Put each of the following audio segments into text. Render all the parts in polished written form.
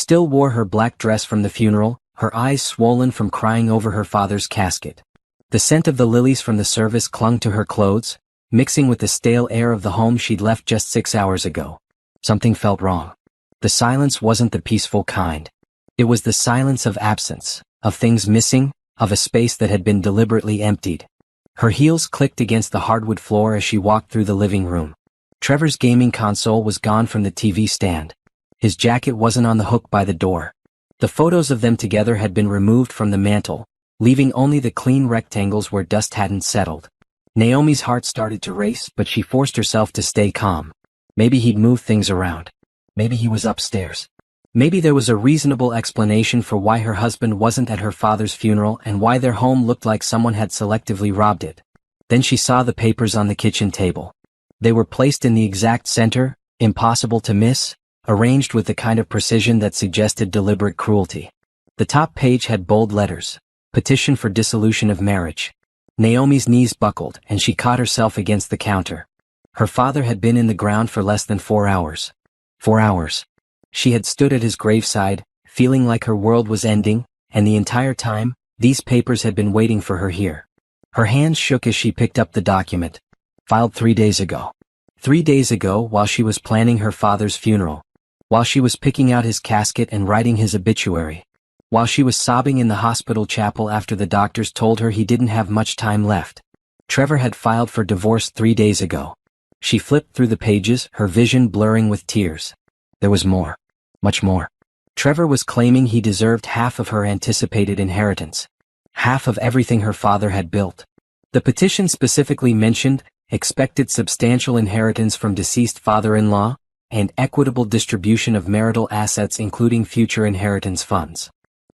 still wore her black dress from the funeral, her eyes swollen from crying over her father's casket. The scent of the lilies from the service clung to her clothes, mixing with the stale air of the home she'd left just 6 hours ago. Something felt wrong. The silence wasn't the peaceful kind. It was the silence of absence, of things missing, of a space that had been deliberately emptied. Her heels clicked against the hardwood floor as she walked through the living room. Trevor's gaming console was gone from the TV stand. His jacket wasn't on the hook by the door. The photos of them together had been removed from the mantel, leaving only the clean rectangles where dust hadn't settled. Naomi's heart started to race, but she forced herself to stay calm. Maybe he'd moved things around. Maybe he was upstairs. Maybe there was a reasonable explanation for why her husband wasn't at her father's funeral and why their home looked like someone had selectively robbed it. Then she saw the papers on the kitchen table. They were placed in the exact center, impossible to miss, arranged with the kind of precision that suggested deliberate cruelty. The top page had bold letters: petition for dissolution of marriage. Naomi's knees buckled and she caught herself against the counter. Her father had been in the ground for less than 4 hours. 4 hours. She had stood at his graveside, feeling like her world was ending, and the entire time, these papers had been waiting for her here. Her hands shook as she picked up the document. Filed 3 days ago. 3 days ago, while she was planning her father's funeral. While she was picking out his casket and writing his obituary. While she was sobbing in the hospital chapel after the doctors told her he didn't have much time left. Trevor had filed for divorce 3 days ago. She flipped through the pages, her vision blurring with tears. There was more. Much more. Trevor was claiming he deserved half of her anticipated inheritance. Half of everything her father had built. The petition specifically mentioned expected substantial inheritance from deceased father-in-law, and equitable distribution of marital assets including future inheritance funds.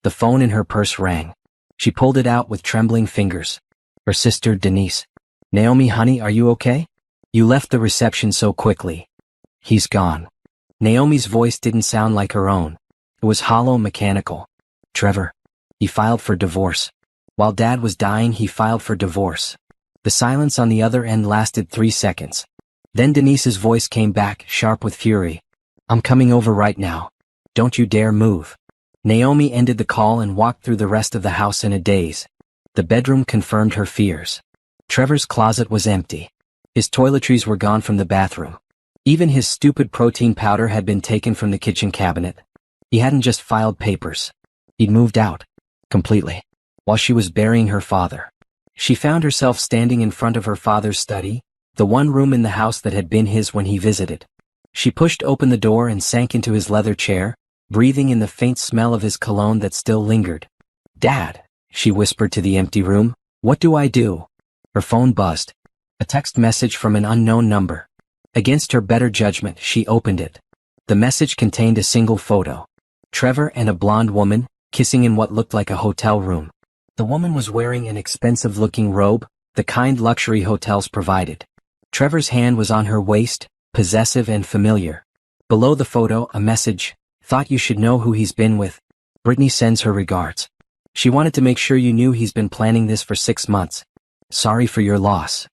The phone in her purse rang. She pulled it out with trembling fingers. Her sister, Denise. Naomi, honey, are you okay? You left the reception so quickly. He's gone. Naomi's voice didn't sound like her own. It was hollow, mechanical. Trevor. He filed for divorce. While Dad was dying, he filed for divorce. The silence on the other end lasted 3 seconds. Then Denise's voice came back, sharp with fury. I'm coming over right now. Don't you dare move. Naomi ended the call and walked through the rest of the house in a daze. The bedroom confirmed her fears. Trevor's closet was empty. His toiletries were gone from the bathroom. Even his stupid protein powder had been taken from the kitchen cabinet. He hadn't just filed papers. He'd moved out. Completely. While she was burying her father. She found herself standing in front of her father's study, the one room in the house that had been his when he visited. She pushed open the door and sank into his leather chair, breathing in the faint smell of his cologne that still lingered. Dad, she whispered to the empty room, what do I do? Her phone buzzed. A text message from an unknown number. Against her better judgment, she opened it. The message contained a single photo. Trevor and a blonde woman, kissing in what looked like a hotel room. The woman was wearing an expensive-looking robe, the kind luxury hotels provided. Trevor's hand was on her waist, possessive and familiar. Below the photo, a message, thought you should know who he's been with. Brittany sends her regards. She wanted to make sure you knew he's been planning this for 6 months. Sorry for your loss.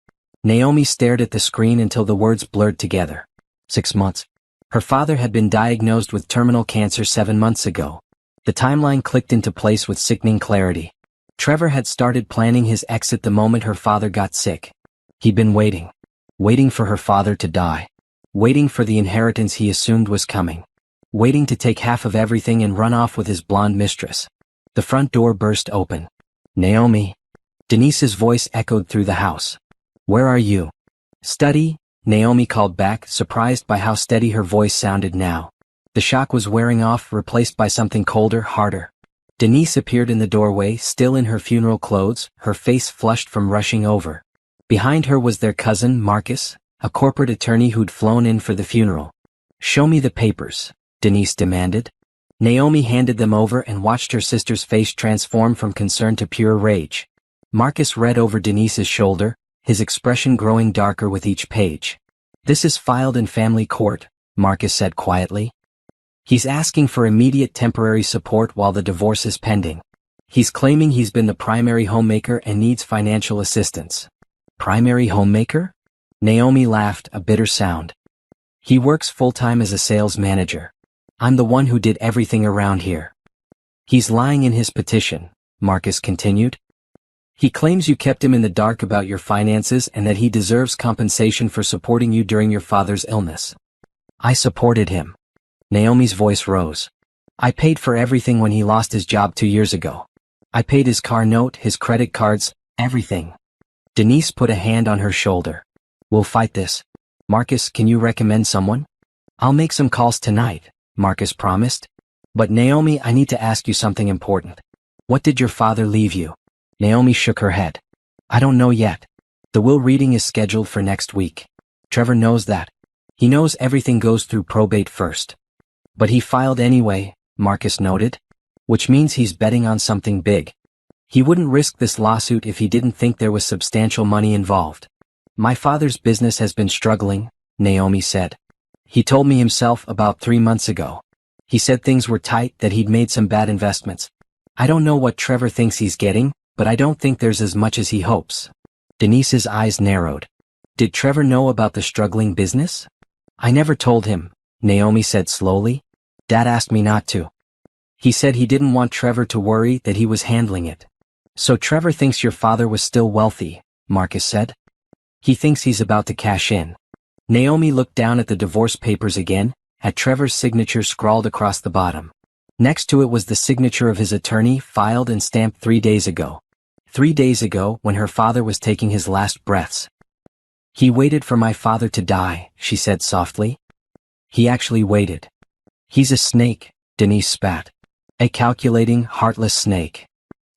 Naomi stared at the screen until the words blurred together. 6 months. Her father had been diagnosed with terminal cancer 7 months ago. The timeline clicked into place with sickening clarity. Trevor had started planning his exit the moment her father got sick. He'd been waiting. Waiting for her father to die. Waiting for the inheritance he assumed was coming. Waiting to take half of everything and run off with his blonde mistress. The front door burst open. Naomi. Denise's voice echoed through the house. Where are you? Study, Naomi called back, surprised by how steady her voice sounded now. The shock was wearing off, replaced by something colder, harder. Denise appeared in the doorway, still in her funeral clothes, her face flushed from rushing over. Behind her was their cousin, Marcus, a corporate attorney who'd flown in for the funeral. Show me the papers, Denise demanded. Naomi handed them over and watched her sister's face transform from concern to pure rage. Marcus read over Denise's shoulder, his expression growing darker with each page. This is filed in family court, Marcus said quietly. He's asking for immediate temporary support while the divorce is pending. He's claiming he's been the primary homemaker and needs financial assistance. Primary homemaker? Naomi laughed, a bitter sound. He works full-time as a sales manager. I'm the one who did everything around here. He's lying in his petition, Marcus continued. He claims you kept him in the dark about your finances and that he deserves compensation for supporting you during your father's illness. I supported him. Naomi's voice rose. I paid for everything when he lost his job 2 years ago. I paid his car note, his credit cards, everything. Denise put a hand on her shoulder. We'll fight this. Marcus, can you recommend someone? I'll make some calls tonight, Marcus promised. But Naomi, I need to ask you something important. What did your father leave you? Naomi shook her head. I don't know yet. The will reading is scheduled for next week. Trevor knows that. He knows everything goes through probate first. But he filed anyway, Marcus noted. Which means he's betting on something big. He wouldn't risk this lawsuit if he didn't think there was substantial money involved. My father's business has been struggling, Naomi said. He told me himself about 3 months ago. He said things were tight, that he'd made some bad investments. I don't know what Trevor thinks he's getting, but I don't think there's as much as he hopes. Denise's eyes narrowed. Did Trevor know about the struggling business? I never told him, Naomi said slowly. Dad asked me not to. He said he didn't want Trevor to worry, that he was handling it. So Trevor thinks your father was still wealthy, Marcus said. He thinks he's about to cash in. Naomi looked down at the divorce papers again, at Trevor's signature scrawled across the bottom. Next to it was the signature of his attorney, filed and stamped 3 days ago. 3 days ago, when her father was taking his last breaths. He waited for my father to die, she said softly. He actually waited. He's a snake, Denise spat. A calculating, heartless snake.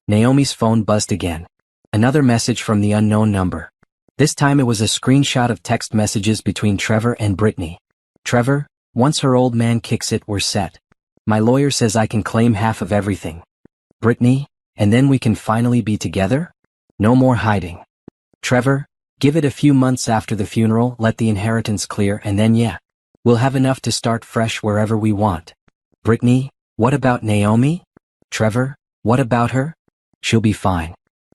Naomi's phone buzzed again. Another message from the unknown number. This time it was a screenshot of text messages between Trevor and Brittany. Trevor, once her old man kicks it, we're set. My lawyer says I can claim half of everything. Brittany, and then we can finally be together? No more hiding. Trevor, give it a few months after the funeral, let the inheritance clear, and then yeah, we'll have enough to start fresh wherever we want. Brittany, what about Naomi? Trevor, what about her? She'll be fine.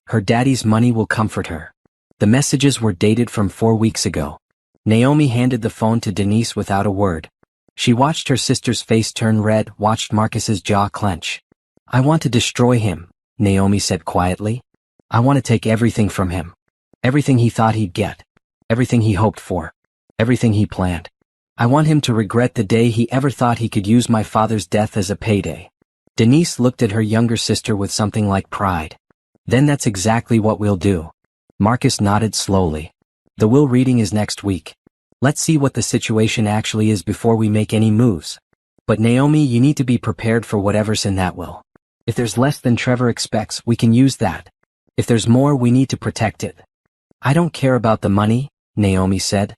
Her daddy's money will comfort her. The messages were dated from 4 weeks ago. Naomi handed the phone to Denise without a word. She watched her sister's face turn red, watched Marcus's jaw clench. I want to destroy him, Naomi said quietly. I want to take everything from him. Everything he thought he'd get. Everything he hoped for. Everything he planned. I want him to regret the day he ever thought he could use my father's death as a payday. Denise looked at her younger sister with something like pride. Then that's exactly what we'll do. Marcus nodded slowly. The will reading is next week. Let's see what the situation actually is before we make any moves. But Naomi, you need to be prepared for whatever's in that will. If there's less than Trevor expects, we can use that. If there's more, we need to protect it. I don't care about the money, Naomi said.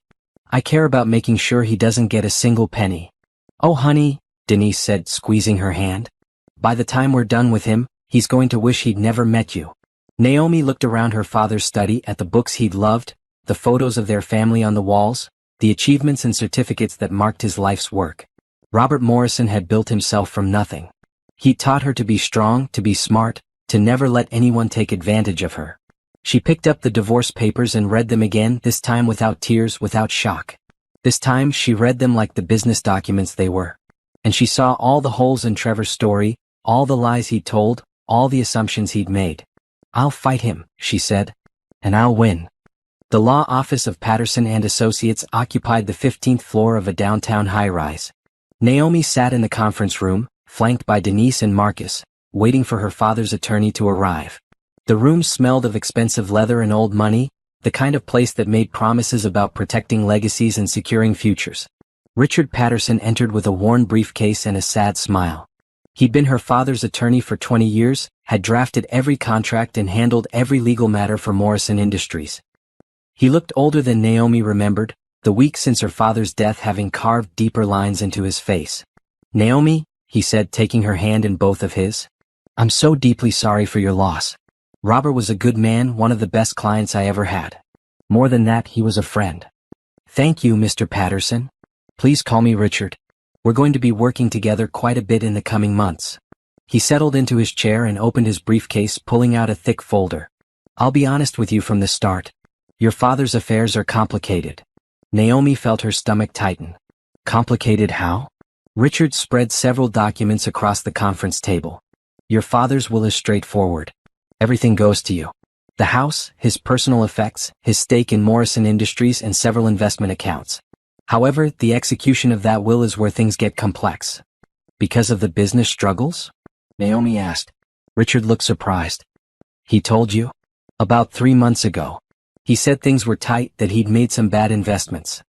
I care about making sure he doesn't get a single penny. Oh honey, Denise said, squeezing her hand. By the time we're done with him, he's going to wish he'd never met you. Naomi looked around her father's study at the books he'd loved, the photos of their family on the walls, the achievements and certificates that marked his life's work. Robert Morrison had built himself from nothing. He taught her to be strong, to be smart, to never let anyone take advantage of her. She picked up the divorce papers and read them again, this time without tears, without shock. This time she read them like the business documents they were. And she saw all the holes in Trevor's story, all the lies he'd told, all the assumptions he'd made. I'll fight him, she said. And I'll win. The law office of Patterson and Associates occupied the 15th floor of a downtown high-rise. Naomi sat in the conference room, flanked by Denise and Marcus, waiting for her father's attorney to arrive. The room smelled of expensive leather and old money, the kind of place that made promises about protecting legacies and securing futures. Richard Patterson entered with a worn briefcase and a sad smile. He'd been her father's attorney for 20 years, had drafted every contract and handled every legal matter for Morrison Industries. He looked older than Naomi remembered, the week since her father's death having carved deeper lines into his face. Naomi, he said, taking her hand in both of his. I'm so deeply sorry for your loss. Robert was a good man, one of the best clients I ever had. More than that, he was a friend. Thank you, Mr. Patterson. Please call me Richard. We're going to be working together quite a bit in the coming months. He settled into his chair and opened his briefcase, pulling out a thick folder. I'll be honest with you from the start. Your father's affairs are complicated. Naomi felt her stomach tighten. Complicated how? Richard spread several documents across the conference table. Your father's will is straightforward. Everything goes to you. The house, his personal effects, his stake in Morrison Industries and several investment accounts. However, the execution of that will is where things get complex. Because of the business struggles? Naomi asked. Richard looked surprised. He told you? About 3 months ago. He said things were tight, that he'd made some bad investments.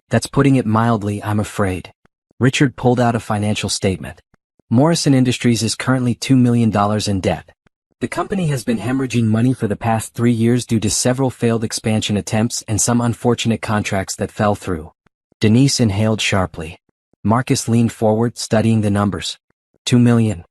That's putting it mildly, I'm afraid. Richard pulled out a financial statement. Morrison Industries is currently $2 million in debt. The company has been hemorrhaging money for the past 3 years due to several failed expansion attempts and some unfortunate contracts that fell through. Denise inhaled sharply. Marcus leaned forward, studying the numbers. 2 million.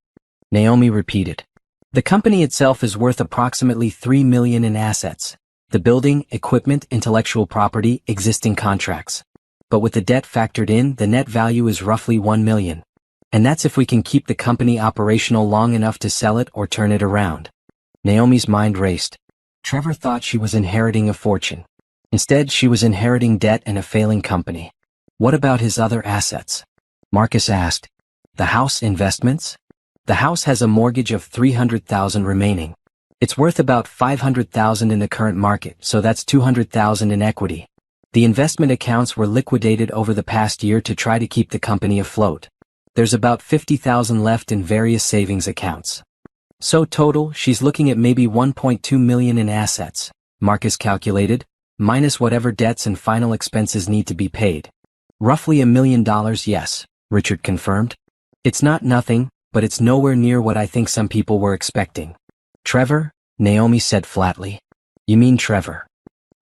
Naomi repeated. The company itself is worth approximately 3 million in assets. The building, equipment, intellectual property, existing contracts. But with the debt factored in, the net value is roughly 1 million. And that's if we can keep the company operational long enough to sell it or turn it around. Naomi's mind raced. Trevor thought she was inheriting a fortune. Instead, she was inheriting debt and a failing company. What about his other assets? Marcus asked. The house investments? The house has a mortgage of $300,000 remaining. It's worth about $500,000 in the current market, so that's $200,000 in equity. The investment accounts were liquidated over the past year to try to keep the company afloat. There's about $50,000 left in various savings accounts. So total, she's looking at maybe 1.2 million in assets, Marcus calculated, minus whatever debts and final expenses need to be paid. Roughly $1 million, yes, Richard confirmed. It's not nothing, but it's nowhere near what I think some people were expecting. Trevor? Naomi said flatly. You mean Trevor?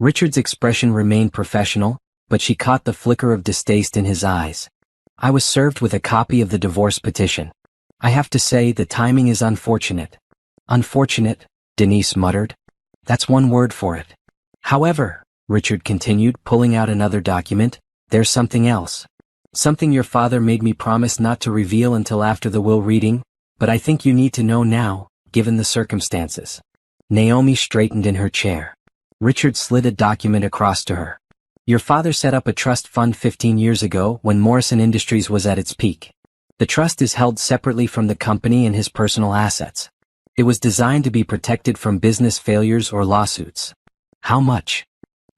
Richard's expression remained professional, but she caught the flicker of distaste in his eyes. I was served with a copy of the divorce petition. I have to say the timing is unfortunate. Unfortunate, Denise muttered. That's one word for it. However, Richard continued, pulling out another document, there's something else. Something your father made me promise not to reveal until after the will reading, but I think you need to know now, given the circumstances. Naomi straightened in her chair. Richard slid a document across to her. Your father set up a trust fund 15 years ago when Morrison Industries was at its peak. The trust is held separately from the company and his personal assets. It was designed to be protected from business failures or lawsuits. How much?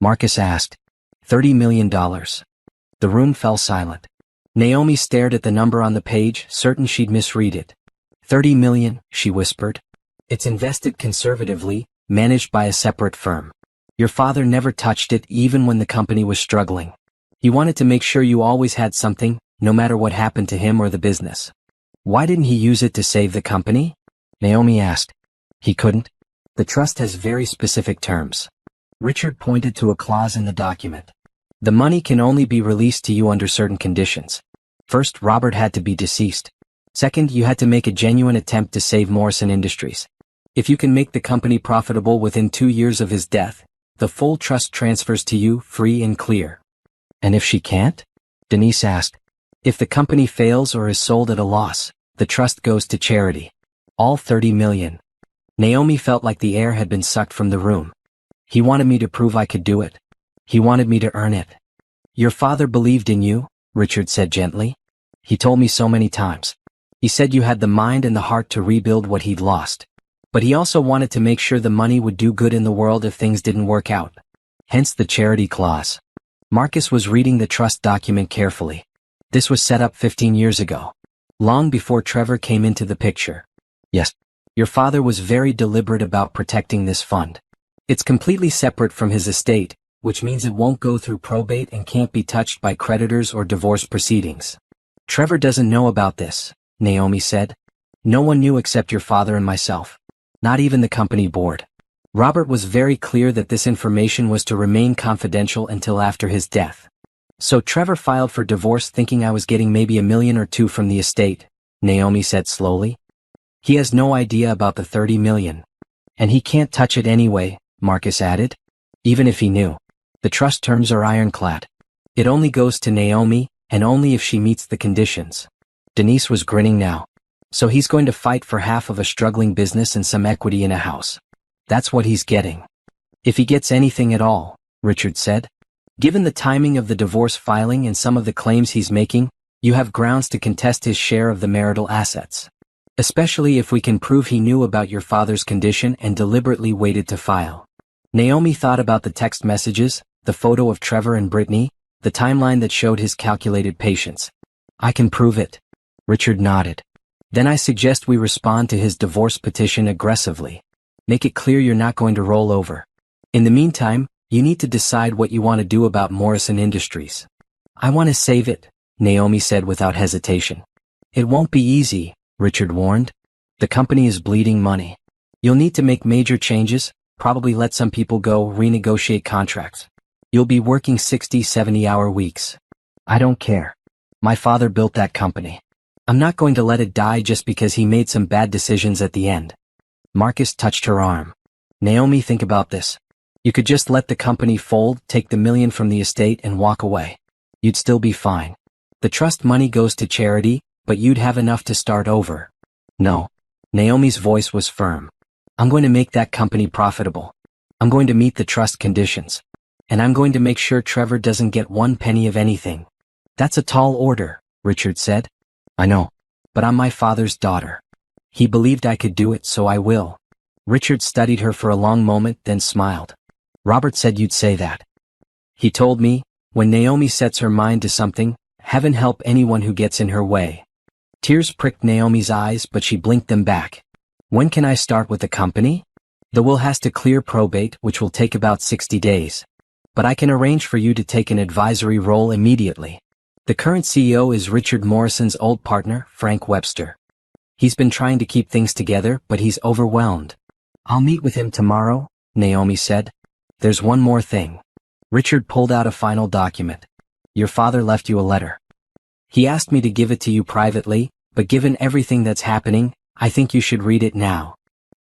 Marcus asked. $30 million. The room fell silent. Naomi stared at the number on the page, certain she'd misread it. 30 million, she whispered. It's invested conservatively, managed by a separate firm. Your father never touched it even when the company was struggling. He wanted to make sure you always had something, no matter what happened to him or the business. Why didn't he use it to save the company? Naomi asked. He couldn't. The trust has very specific terms. Richard pointed to a clause in the document. The money can only be released to you under certain conditions. First, Robert had to be deceased. Second, you had to make a genuine attempt to save Morrison Industries. If you can make the company profitable within 2 years of his death, the full trust transfers to you free and clear. And if she can't? Denise asked. If the company fails or is sold at a loss, the trust goes to charity. All 30 million. Naomi felt like the air had been sucked from the room. He wanted me to prove I could do it. He wanted me to earn it. Your father believed in you, Richard said gently. He told me so many times. He said you had the mind and the heart to rebuild what he'd lost. But he also wanted to make sure the money would do good in the world if things didn't work out. Hence the charity clause. Marcus was reading the trust document carefully. This was set up 15 years ago. Long before Trevor came into the picture. Yes. Your father was very deliberate about protecting this fund. It's completely separate from his estate, which means it won't go through probate and can't be touched by creditors or divorce proceedings. Trevor doesn't know about this, Naomi said. No one knew except your father and myself. Not even the company board. Robert was very clear that this information was to remain confidential until after his death. So Trevor filed for divorce thinking I was getting maybe $1 million or $2 million from the estate, Naomi said slowly. He has no idea about the 30 million. And he can't touch it anyway, Marcus added. Even if he knew. The trust terms are ironclad. It only goes to Naomi, and only if she meets the conditions. Denise was grinning now. So he's going to fight for half of a struggling business and some equity in a house. That's what he's getting. If he gets anything at all, Richard said. Given the timing of the divorce filing and some of the claims he's making, You have grounds to contest his share of the marital assets. Especially if we can prove he knew about your father's condition and deliberately waited to file. Naomi thought about the text messages, the photo of Trevor and Brittany, the timeline that showed his calculated patience. I can prove it. Richard nodded. Then I suggest we respond to his divorce petition aggressively. Make it clear you're not going to roll over. In the meantime, you need to decide what you want to do about Morrison Industries. I want to save it, Naomi said without hesitation. It won't be easy, Richard warned. The company is bleeding money. You'll need to make major changes, probably let some people go, renegotiate contracts. You'll be working 60, 70-hour weeks. I don't care. My father built that company. I'm not going to let it die just because he made some bad decisions at the end. Marcus touched her arm. Naomi, think about this. You could just let the company fold, take the $1 million from the estate and walk away. You'd still be fine. The trust money goes to charity, but you'd have enough to start over. No. Naomi's voice was firm. I'm going to make that company profitable. I'm going to meet the trust conditions. And I'm going to make sure Trevor doesn't get one penny of anything. That's a tall order, Richard said. I know. But I'm my father's daughter. He believed I could do it, so I will. Richard studied her for a long moment, then smiled. Robert said you'd say that. He told me, when Naomi sets her mind to something, heaven help anyone who gets in her way. Tears pricked Naomi's eyes, but she blinked them back. When can I start with the company? The will has to clear probate, which will take about 60 days. But I can arrange for you to take an advisory role immediately. The current CEO is Richard Morrison's old partner, Frank Webster. He's been trying to keep things together, but he's overwhelmed. I'll meet with him tomorrow, Naomi said. There's one more thing. Richard pulled out a final document. Your father left you a letter. He asked me to give it to you privately, but given everything that's happening, I think you should read it now.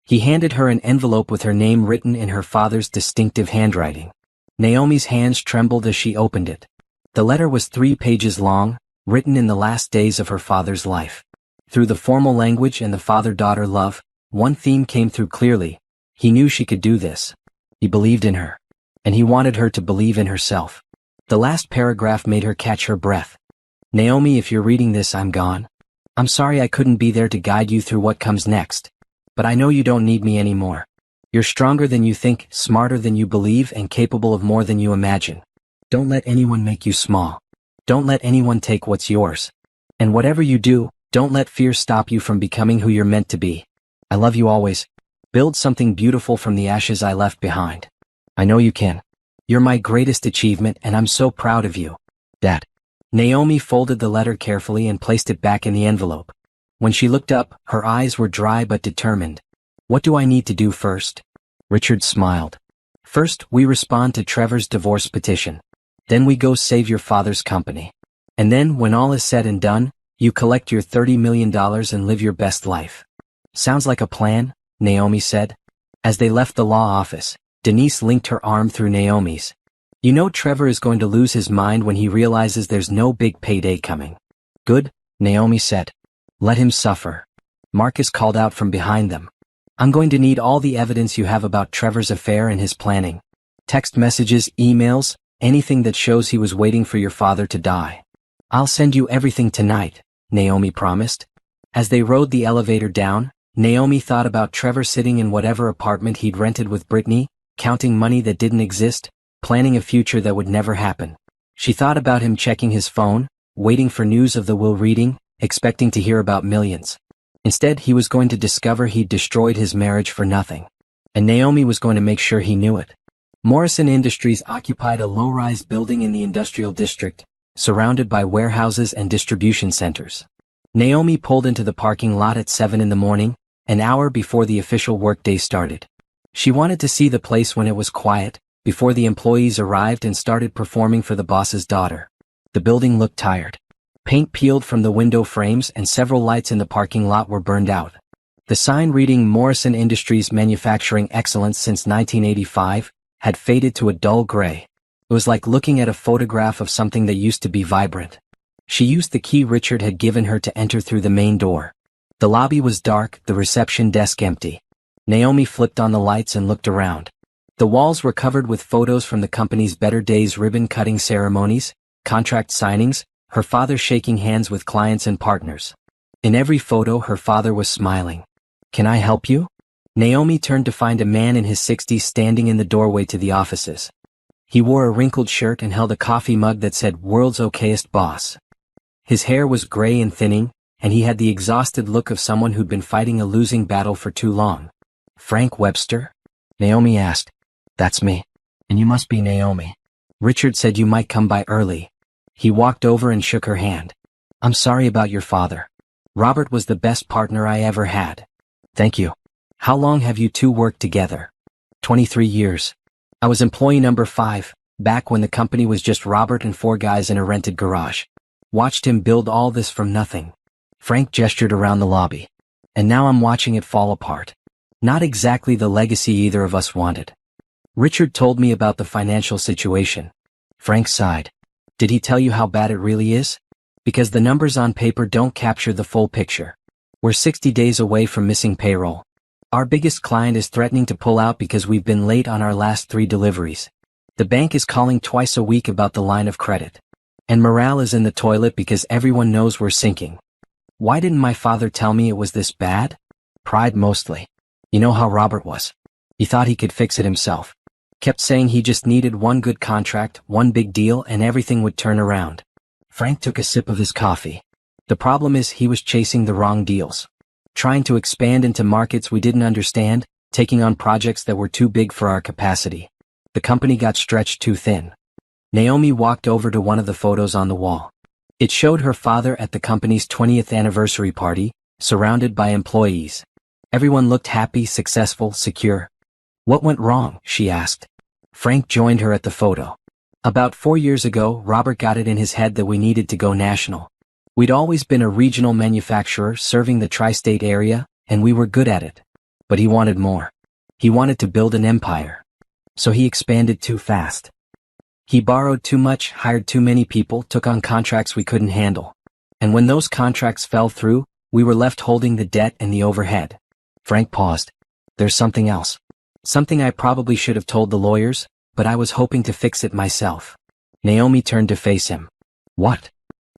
He handed her an envelope with her name written in her father's distinctive handwriting. Naomi's hands trembled as she opened it. The letter was 3 pages long, written in the last days of her father's life. Through the formal language and the father-daughter love, one theme came through clearly. He knew she could do this. He believed in her. And he wanted her to believe in herself. The last paragraph made her catch her breath. Naomi, if you're reading this, I'm gone. I'm sorry I couldn't be there to guide you through what comes next. But I know you don't need me anymore. You're stronger than you think, smarter than you believe, and capable of more than you imagine. Don't let anyone make you small. Don't let anyone take what's yours. And whatever you do, don't let fear stop you from becoming who you're meant to be. I love you always. Build something beautiful from the ashes I left behind. I know you can. You're my greatest achievement, and I'm so proud of you. Dad. Naomi folded the letter carefully and placed it back in the envelope. When she looked up, her eyes were dry but determined. What do I need to do first? Richard smiled. First, we respond to Trevor's divorce petition. Then we go save your father's company. And then, when all is said and done, you collect your $30 million and live your best life. Sounds like a plan, Naomi said. As they left the law office, Denise linked her arm through Naomi's. You know Trevor is going to lose his mind when he realizes there's no big payday coming. Good, Naomi said. Let him suffer. Marcus called out from behind them. I'm going to need all the evidence you have about Trevor's affair and his planning. Text messages, emails, anything that shows he was waiting for your father to die. I'll send you everything tonight, Naomi promised. As they rode the elevator down, Naomi thought about Trevor sitting in whatever apartment he'd rented with Brittany, counting money that didn't exist, planning a future that would never happen. She thought about him checking his phone, waiting for news of the will, reading, expecting to hear about millions. Instead, he was going to discover he'd destroyed his marriage for nothing. And Naomi was going to make sure he knew it. Morrison Industries occupied a low-rise building in the industrial district, surrounded by warehouses and distribution centers. Naomi pulled into the parking lot at 7 in the morning, an hour before the official workday started. She wanted to see the place when it was quiet, before the employees arrived and started performing for the boss's daughter. The building looked tired. Paint peeled from the window frames and several lights in the parking lot were burned out. The sign reading Morrison Industries Manufacturing Excellence since 1985 had faded to a dull gray. It was like looking at a photograph of something that used to be vibrant. She used the key Richard had given her to enter through the main door. The lobby was dark, the reception desk empty. Naomi flipped on the lights and looked around. The walls were covered with photos from the company's Better Days ribbon-cutting ceremonies, contract signings, her father shaking hands with clients and partners. In every photo her father was smiling. "Can I help you?" Naomi turned to find a man in his 60s standing in the doorway to the offices. He wore a wrinkled shirt and held a coffee mug that said "World's Okayest Boss." His hair was gray and thinning, and he had the exhausted look of someone who'd been fighting a losing battle for too long. "Frank Webster?" Naomi asked. "That's me. And you must be Naomi. Richard said you might come by early." He walked over and shook her hand. "I'm sorry about your father. Robert was the best partner I ever had." "Thank you. How long have you two worked together?" 23 years. I was employee number 5, back when the company was just Robert and 4 guys in a rented garage. Watched him build all this from nothing." Frank gestured around the lobby. "And now I'm watching it fall apart. Not exactly the legacy either of us wanted." "Richard told me about the financial situation." Frank sighed. "Did he tell you how bad it really is? Because the numbers on paper don't capture the full picture. We're 60 days away from missing payroll. Our biggest client is threatening to pull out because we've been late on our last 3 deliveries. The bank is calling twice a week about the line of credit. And morale is in the toilet because everyone knows we're sinking." "Why didn't my father tell me it was this bad?" "Pride mostly. You know how Robert was. He thought he could fix it himself. Kept saying he just needed one good contract, one big deal, and everything would turn around." Frank took a sip of his coffee. "The problem is he was chasing the wrong deals. Trying to expand into markets we didn't understand, taking on projects that were too big for our capacity. The company got stretched too thin." Naomi walked over to one of the photos on the wall. It showed her father at the company's 20th anniversary party, surrounded by employees. Everyone looked happy, successful, secure. "What went wrong?" she asked. Frank joined her at the photo. "About 4 years ago, Robert got it in his head that we needed to go national. We'd always been a regional manufacturer serving the tri-state area, and we were good at it. But he wanted more. He wanted to build an empire. So he expanded too fast. He borrowed too much, hired too many people, took on contracts we couldn't handle. And when those contracts fell through, we were left holding the debt and the overhead." Frank paused. "There's something else. Something I probably should have told the lawyers, but I was hoping to fix it myself." Naomi turned to face him. "What?"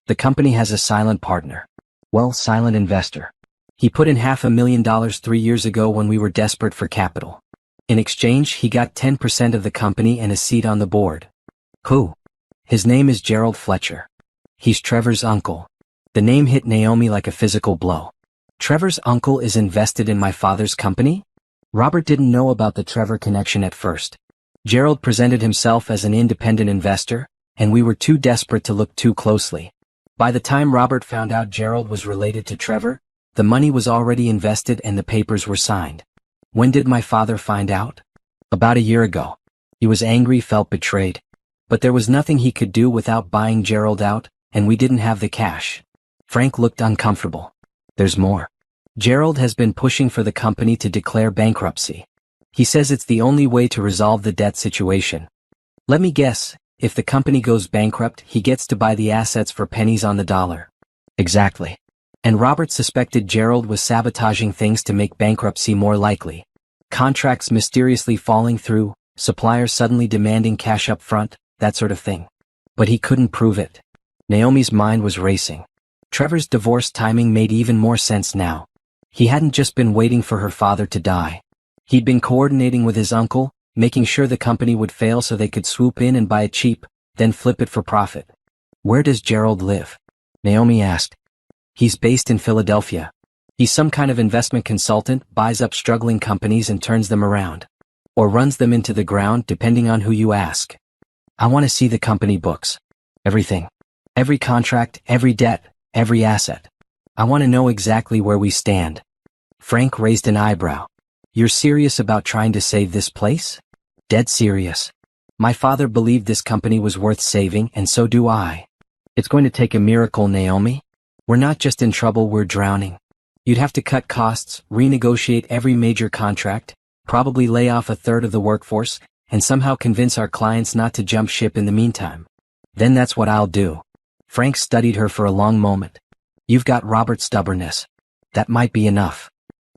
"The company has a silent partner. Well, silent investor. He put in $500,000 3 years ago when we were desperate for capital. In exchange, he got 10% of the company and a seat on the board." "Who?" "His name is Gerald Fletcher. He's Trevor's uncle." The name hit Naomi like a physical blow. "Trevor's uncle is invested in my father's company?" Robert didn't know about the Trevor connection at first. Gerald presented himself as an independent investor, and we were too desperate to look too closely. By the time Robert found out Gerald was related to Trevor, the money was already invested and the papers were signed. "When did my father find out?" "About a year ago. He was angry, felt betrayed. But there was nothing he could do without buying Gerald out, and we didn't have the cash." Frank looked uncomfortable. "There's more. Gerald has been pushing for the company to declare bankruptcy. He says it's the only way to resolve the debt situation. Let me guess, if the company goes bankrupt, he gets to buy the assets for pennies on the dollar." "Exactly. And Robert suspected Gerald was sabotaging things to make bankruptcy more likely. Contracts mysteriously falling through, suppliers suddenly demanding cash up front, that sort of thing. But he couldn't prove it." Naomi's mind was racing. Trevor's divorce timing made even more sense now. He hadn't just been waiting for her father to die. He'd been coordinating with his uncle, making sure the company would fail so they could swoop in and buy it cheap, then flip it for profit. "Where does Gerald live?" Naomi asked. "He's based in Philadelphia. He's some kind of investment consultant, buys up struggling companies and turns them around. Or runs them into the ground, depending on who you ask. I want to see the company books. Everything. Every contract, every debt, every asset. I want to know exactly where we stand." Frank raised an eyebrow. "You're serious about trying to save this place?" "Dead serious. My father believed this company was worth saving, and so do I. It's going to take a miracle, Naomi. We're not just in trouble, we're drowning. You'd have to cut costs, renegotiate every major contract, probably lay off a third of the workforce, and somehow convince our clients not to jump ship in the meantime. Then that's what I'll do." Frank studied her for a long moment. "You've got Robert's stubbornness. That might be enough."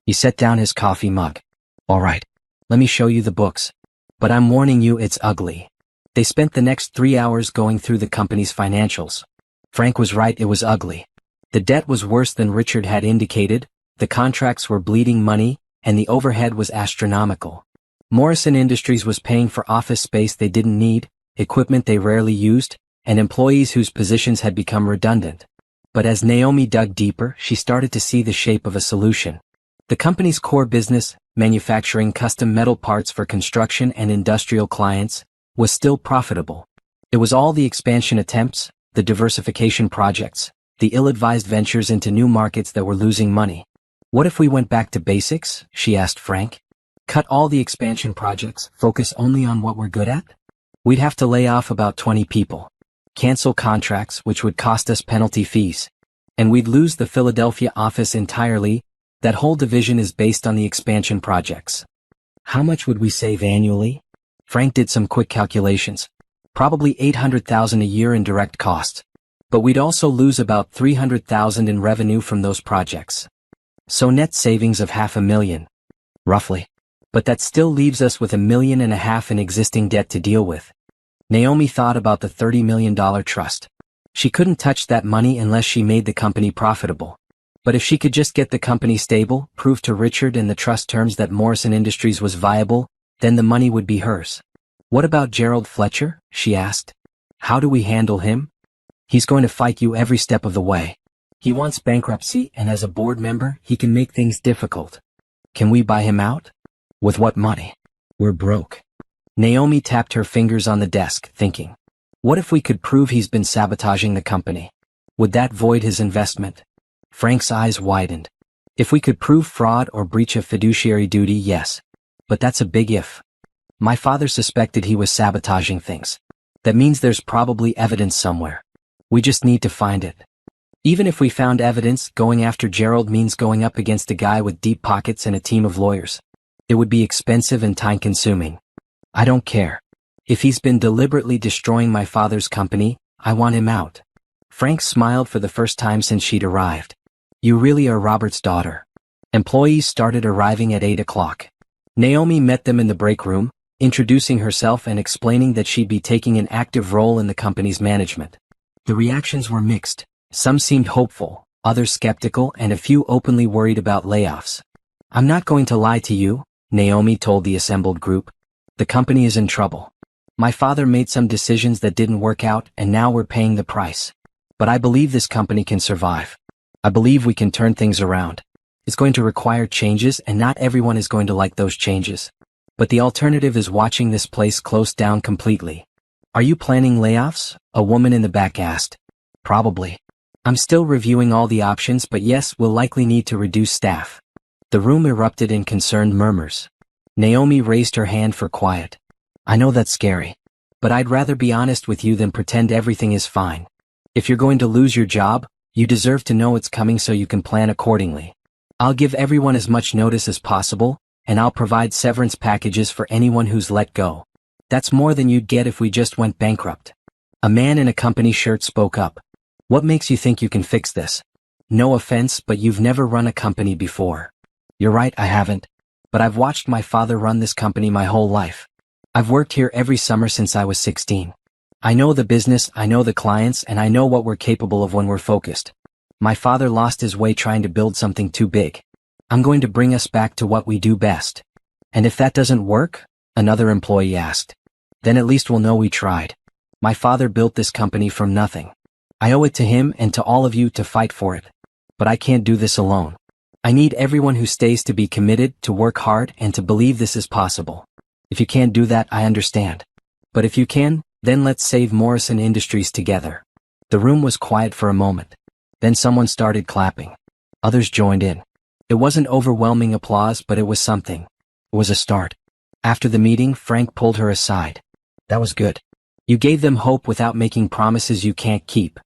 He set down his coffee mug. "All right, let me show you the books. But I'm warning you, it's ugly." They spent the next 3 hours going through the company's financials. Frank was right, it was ugly. The debt was worse than Richard had indicated, the contracts were bleeding money, and the overhead was astronomical. Morrison Industries was paying for office space they didn't need, equipment they rarely used, and employees whose positions had become redundant. But as Naomi dug deeper, she started to see the shape of a solution. The company's core business, manufacturing custom metal parts for construction and industrial clients, was still profitable. It was all the expansion attempts, the diversification projects, the ill-advised ventures into new markets that were losing money. What if we went back to basics? She asked Frank. Cut all the expansion projects, focus only on what we're good at? We'd have to lay off about 20 people. Cancel contracts, which would cost us penalty fees. And we'd lose the Philadelphia office entirely. That whole division is based on the expansion projects. How much would we save annually? Frank did some quick calculations. Probably $800,000 a year in direct costs. But we'd also lose about $300,000 in revenue from those projects. So net savings of $500,000. Roughly. But that still leaves us with $1.5 million in existing debt to deal with. Naomi thought about the $30 million trust. She couldn't touch that money unless she made the company profitable. But if she could just get the company stable, prove to Richard and the trust terms that Morrison Industries was viable, then the money would be hers. What about Gerald Fletcher? She asked. How do we handle him? He's going to fight you every step of the way. He wants bankruptcy, and as a board member, he can make things difficult. Can we buy him out? With what money? We're broke. Naomi tapped her fingers on the desk, thinking. What if we could prove he's been sabotaging the company? Would that void his investment? Frank's eyes widened. If we could prove fraud or breach of fiduciary duty, yes. But that's a big if. My father suspected he was sabotaging things. That means there's probably evidence somewhere. We just need to find it. Even if we found evidence, going after Gerald means going up against a guy with deep pockets and a team of lawyers. It would be expensive and time-consuming. I don't care. If he's been deliberately destroying my father's company, I want him out. Frank smiled for the first time since she'd arrived. You really are Robert's daughter. Employees started arriving at 8 o'clock. Naomi met them in the break room, introducing herself and explaining that she'd be taking an active role in the company's management. The reactions were mixed. Some seemed hopeful, others skeptical, and a few openly worried about layoffs. I'm not going to lie to you, Naomi told the assembled group. The company is in trouble. My father made some decisions that didn't work out, and now we're paying the price. But I believe this company can survive. I believe we can turn things around. It's going to require changes, and not everyone is going to like those changes. But the alternative is watching this place close down completely. Are you planning layoffs? A woman in the back asked. Probably. I'm still reviewing all the options, but yes, we'll likely need to reduce staff. The room erupted in concerned murmurs. Naomi raised her hand for quiet. I know that's scary. But I'd rather be honest with you than pretend everything is fine. If you're going to lose your job, you deserve to know it's coming so you can plan accordingly. I'll give everyone as much notice as possible, and I'll provide severance packages for anyone who's let go. That's more than you'd get if we just went bankrupt. A man in a company shirt spoke up. What makes you think you can fix this? No offense, but you've never run a company before. You're right, I haven't. But I've watched my father run this company my whole life. I've worked here every summer since I was 16. I know the business, I know the clients, and I know what we're capable of when we're focused. My father lost his way trying to build something too big. I'm going to bring us back to what we do best. And if that doesn't work? Another employee asked. Then at least we'll know we tried. My father built this company from nothing. I owe it to him and to all of you to fight for it. But I can't do this alone. I need everyone who stays to be committed, to work hard, and to believe this is possible. If you can't do that, I understand. But if you can, then let's save Morrison Industries together. The room was quiet for a moment. Then someone started clapping. Others joined in. It wasn't overwhelming applause, but it was something. It was a start. After the meeting, Frank pulled her aside. That was good. You gave them hope without making promises you can't keep.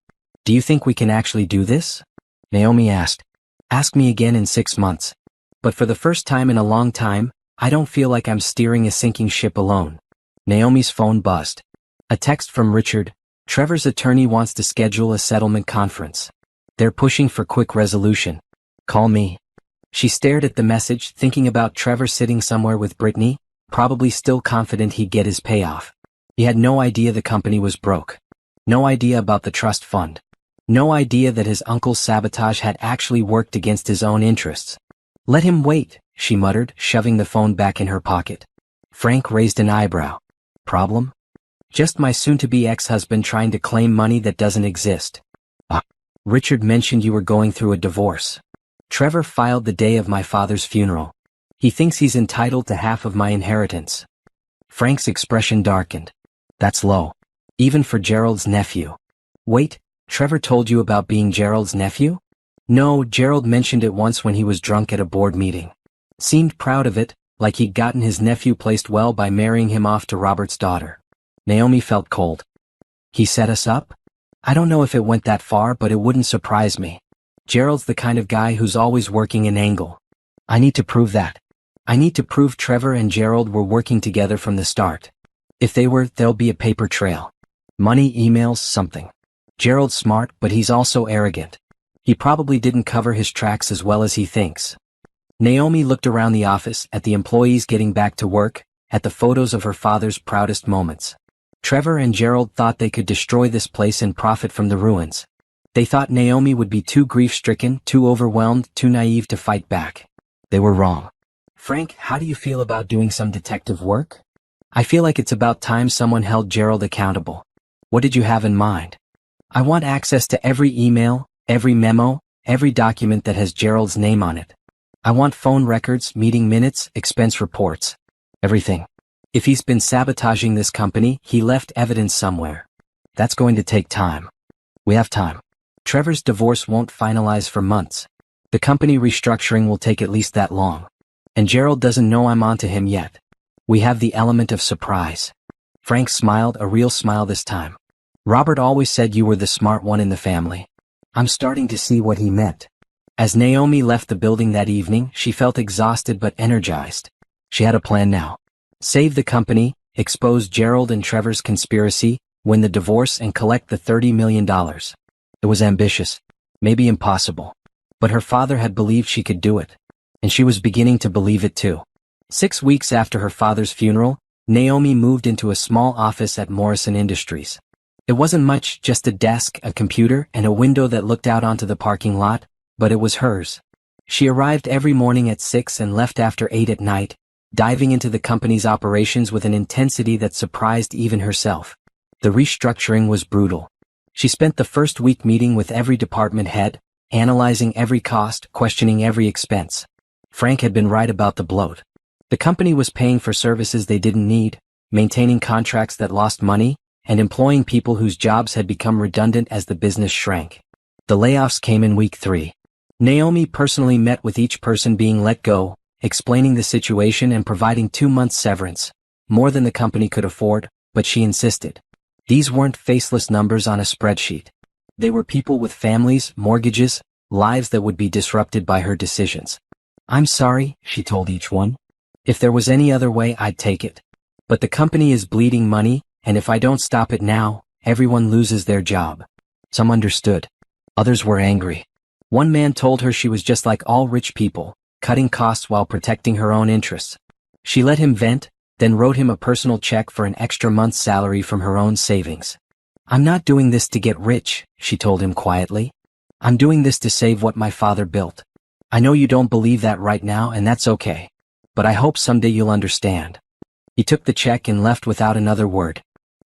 Do you think we can actually do this? Naomi asked. Ask me again in 6 months. But for the first time in a long time, I don't feel like I'm steering a sinking ship alone. Naomi's phone buzzed. A text from Richard. Trevor's attorney wants to schedule a settlement conference. They're pushing for quick resolution. Call me. She stared at the message, thinking about Trevor sitting somewhere with Brittany, probably still confident he'd get his payoff. He had no idea the company was broke. No idea about the trust fund. No idea that his uncle's sabotage had actually worked against his own interests. Let him wait, she muttered, shoving the phone back in her pocket. Frank raised an eyebrow. Problem? Just my soon-to-be ex-husband trying to claim money that doesn't exist. Richard mentioned you were going through a divorce. Trevor filed the day of my father's funeral. He thinks he's entitled to half of my inheritance. Frank's expression darkened. That's low. Even for Gerald's nephew. Wait, Trevor told you about being Gerald's nephew? No, Gerald mentioned it once when he was drunk at a board meeting. Seemed proud of it, like he'd gotten his nephew placed well by marrying him off to Robert's daughter. Naomi felt cold. He set us up? I don't know if it went that far, but it wouldn't surprise me. Gerald's the kind of guy who's always working an angle. I need to prove that. I need to prove Trevor and Gerald were working together from the start. If they were, there'll be a paper trail. Money, emails, something. Gerald's smart, but he's also arrogant. He probably didn't cover his tracks as well as he thinks. Naomi looked around the office, at the employees getting back to work, at the photos of her father's proudest moments. Trevor and Gerald thought they could destroy this place and profit from the ruins. They thought Naomi would be too grief-stricken, too overwhelmed, too naive to fight back. They were wrong. Frank, how do you feel about doing some detective work? I feel like it's about time someone held Gerald accountable. What did you have in mind? I want access to every email, every memo, every document that has Gerald's name on it. I want phone records, meeting minutes, expense reports. Everything. If he's been sabotaging this company, he left evidence somewhere. That's going to take time. We have time. Trevor's divorce won't finalize for months. The company restructuring will take at least that long. And Gerald doesn't know I'm onto him yet. We have the element of surprise. Frank smiled, a real smile this time. Robert always said you were the smart one in the family. I'm starting to see what he meant. As Naomi left the building that evening, she felt exhausted but energized. She had a plan now. Save the company, expose Gerald and Trevor's conspiracy, win the divorce and collect the $30 million. It was ambitious, maybe impossible. But her father had believed she could do it. And she was beginning to believe it too. 6 weeks after her father's funeral, Naomi moved into a small office at Morrison Industries. It wasn't much, just a desk, a computer, and a window that looked out onto the parking lot, but it was hers. She arrived every morning at 6 and left after 8 at night, diving into the company's operations with an intensity that surprised even herself. The restructuring was brutal. She spent the first week meeting with every department head, analyzing every cost, questioning every expense. Frank had been right about the bloat. The company was paying for services they didn't need, maintaining contracts that lost money, and employing people whose jobs had become redundant as the business shrank. The layoffs came in week 3. Naomi personally met with each person being let go, explaining the situation and providing 2 months severance, more than the company could afford, but she insisted. These weren't faceless numbers on a spreadsheet. They were people with families, mortgages, lives that would be disrupted by her decisions. I'm sorry, she told each one. If there was any other way, I'd take it. But the company is bleeding money, and if I don't stop it now, everyone loses their job. Some understood. Others were angry. One man told her she was just like all rich people, cutting costs while protecting her own interests. She let him vent, then wrote him a personal check for an extra month's salary from her own savings. I'm not doing this to get rich, she told him quietly. I'm doing this to save what my father built. I know you don't believe that right now, and that's okay. But I hope someday you'll understand. He took the check and left without another word.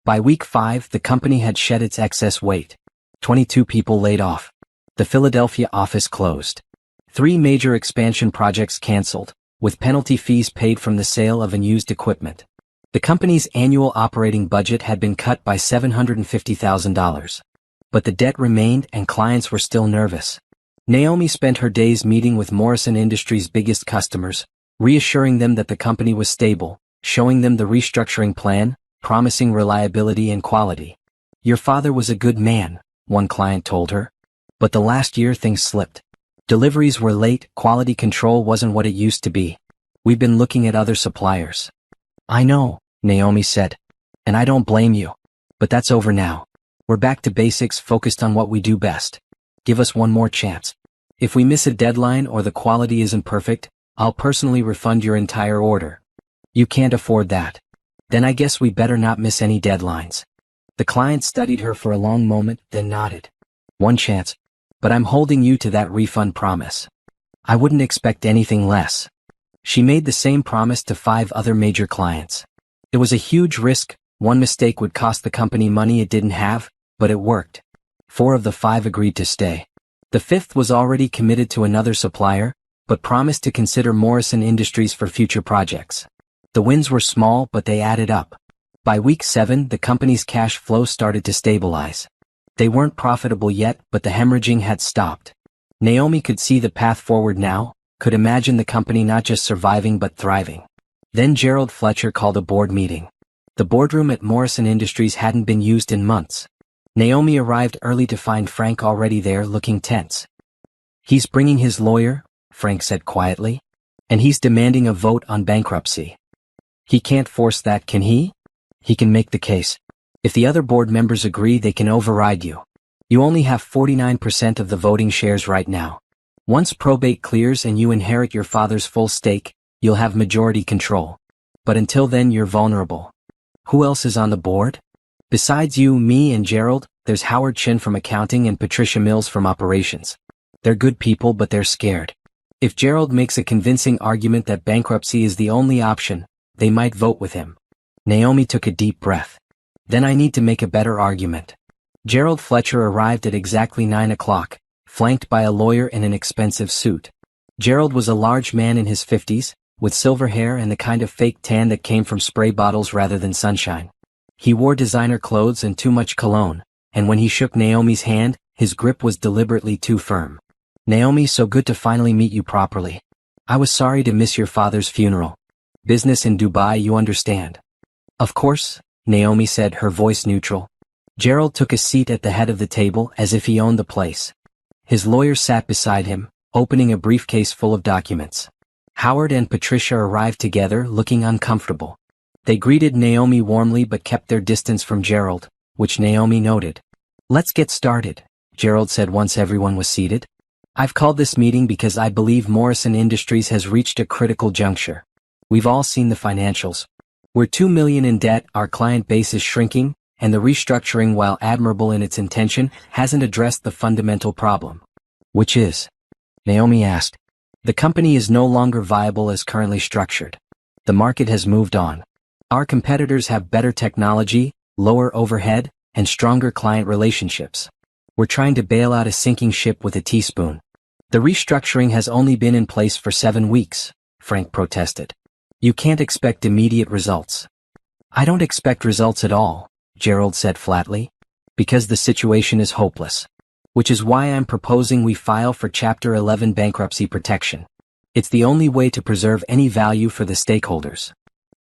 By week 5, the company had shed its excess weight. 22 people laid off. The Philadelphia office closed. 3 major expansion projects canceled, with penalty fees paid from the sale of unused equipment. The company's annual operating budget had been cut by $750,000. But the debt remained and clients were still nervous. Naomi spent her days meeting with Morrison Industries' biggest customers, reassuring them that the company was stable, showing them the restructuring plan, promising reliability and quality. Your father was a good man, one client told her. But the last year things slipped. Deliveries were late, quality control wasn't what it used to be. We've been looking at other suppliers. I know, Naomi said. And I don't blame you. But that's over now. We're back to basics, focused on what we do best. Give us one more chance. If we miss a deadline or the quality isn't perfect, I'll personally refund your entire order. You can't afford that. Then I guess we better not miss any deadlines. The client studied her for a long moment, then nodded. One chance. But I'm holding you to that refund promise. I wouldn't expect anything less. She made the same promise to 5 other major clients. It was a huge risk. One mistake would cost the company money it didn't have, but it worked. 4 of the 5 agreed to stay. The 5th was already committed to another supplier, but promised to consider Morrison Industries for future projects. The wins were small, but they added up. By week 7, the company's cash flow started to stabilize. They weren't profitable yet, but the hemorrhaging had stopped. Naomi could see the path forward now, could imagine the company not just surviving but thriving. Then Gerald Fletcher called a board meeting. The boardroom at Morrison Industries hadn't been used in months. Naomi arrived early to find Frank already there, looking tense. "He's bringing his lawyer," Frank said quietly. "And he's demanding a vote on bankruptcy." "He can't force that, can he?" "He can make the case. If the other board members agree, they can override you. You only have 49% of the voting shares right now. Once probate clears and you inherit your father's full stake, you'll have majority control. But until then, you're vulnerable." "Who else is on the board?" "Besides you, me, and Gerald, there's Howard Chin from accounting and Patricia Mills from operations. They're good people, but they're scared. If Gerald makes a convincing argument that bankruptcy is the only option, they might vote with him." Naomi took a deep breath. "Then I need to make a better argument." Gerald Fletcher arrived at exactly 9 o'clock, flanked by a lawyer in an expensive suit. Gerald was a large man in his 50s, with silver hair and the kind of fake tan that came from spray bottles rather than sunshine. He wore designer clothes and too much cologne, and when he shook Naomi's hand, his grip was deliberately too firm. "Naomi, so good to finally meet you properly. I was sorry to miss your father's funeral. Business in Dubai, you understand." "Of course," Naomi said, her voice neutral. Gerald took a seat at the head of the table as if he owned the place. His lawyer sat beside him, opening a briefcase full of documents. Howard and Patricia arrived together, looking uncomfortable. They greeted Naomi warmly but kept their distance from Gerald, which Naomi noted. "Let's get started," Gerald said once everyone was seated. "I've called this meeting because I believe Morrison Industries has reached a critical juncture. We've all seen the financials. We're $2 million in debt, our client base is shrinking, and the restructuring, while admirable in its intention, hasn't addressed the fundamental problem." "Which is?" Naomi asked. "The company is no longer viable as currently structured. The market has moved on. Our competitors have better technology, lower overhead, and stronger client relationships. We're trying to bail out a sinking ship with a teaspoon." "The restructuring has only been in place for 7 weeks, Frank protested. "You can't expect immediate results." "I don't expect results at all," Gerald said flatly, "because the situation is hopeless. Which is why I'm proposing we file for Chapter 11 bankruptcy protection. It's the only way to preserve any value for the stakeholders."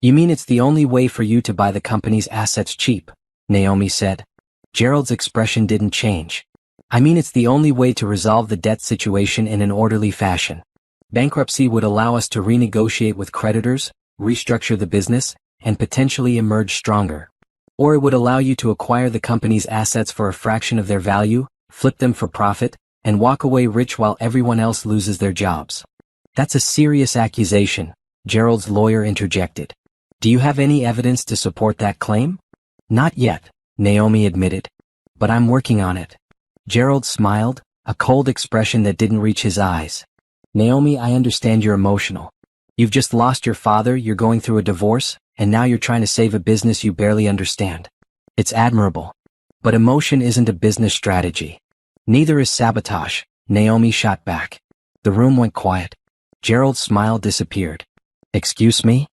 "You mean it's the only way for you to buy the company's assets cheap?" Naomi said. Gerald's expression didn't change. "I mean it's the only way to resolve the debt situation in an orderly fashion. Bankruptcy would allow us to renegotiate with creditors, restructure the business, and potentially emerge stronger. Or it would allow you to acquire the company's assets for a fraction of their value, flip them for profit, and walk away rich while everyone else loses their jobs." "That's a serious accusation," Gerald's lawyer interjected. "Do you have any evidence to support that claim?" "Not yet," Naomi admitted. "But I'm working on it." Gerald smiled, a cold expression that didn't reach his eyes. "Naomi, I understand you're emotional. You've just lost your father, you're going through a divorce, and now you're trying to save a business you barely understand. It's admirable. But emotion isn't a business strategy. Neither is sabotage," Naomi shot back. The room went quiet. Gerald's smile disappeared. "Excuse me?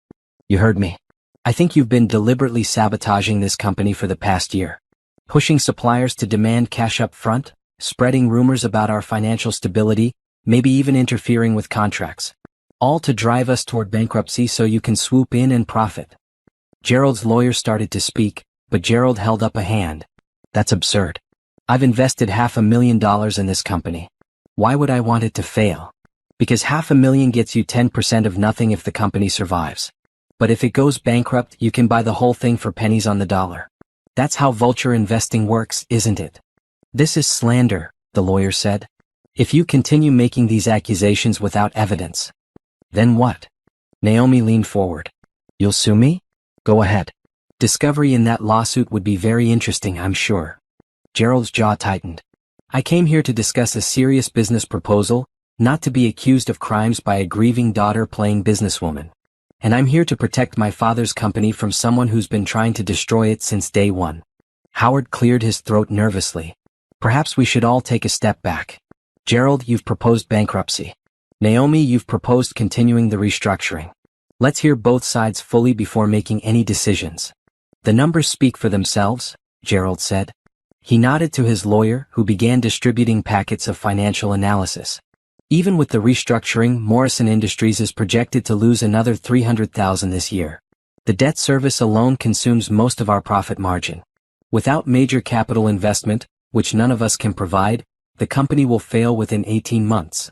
You heard me. I think you've been deliberately sabotaging this company for the past year. Pushing suppliers to demand cash up front, spreading rumors about our financial stability, maybe even interfering with contracts. All to drive us toward bankruptcy so you can swoop in and profit." Gerald's lawyer started to speak, but Gerald held up a hand. "That's absurd. I've invested $500,000 in this company. Why would I want it to fail? Because $500,000 gets you 10% of nothing if the company survives. But if it goes bankrupt, you can buy the whole thing for pennies on the dollar. That's how vulture investing works, isn't it?" "This is slander," the lawyer said. "If you continue making these accusations without evidence." "Then what?" Naomi leaned forward. "You'll sue me? Go ahead. Discovery in that lawsuit would be very interesting, I'm sure." Gerald's jaw tightened. I came here to discuss a serious business proposal, not to be accused of crimes by a grieving daughter playing businesswoman. And I'm here to protect my father's company from someone who's been trying to destroy it since day one. Howard cleared his throat nervously. Perhaps we should all take a step back. Gerald, you've proposed bankruptcy. Naomi, you've proposed continuing the restructuring. Let's hear both sides fully before making any decisions. The numbers speak for themselves, Gerald said. He nodded to his lawyer, who began distributing packets of financial analysis. Even with the restructuring, Morrison Industries is projected to lose another $300,000 this year. The debt service alone consumes most of our profit margin. Without major capital investment, which none of us can provide, the company will fail within 18 months.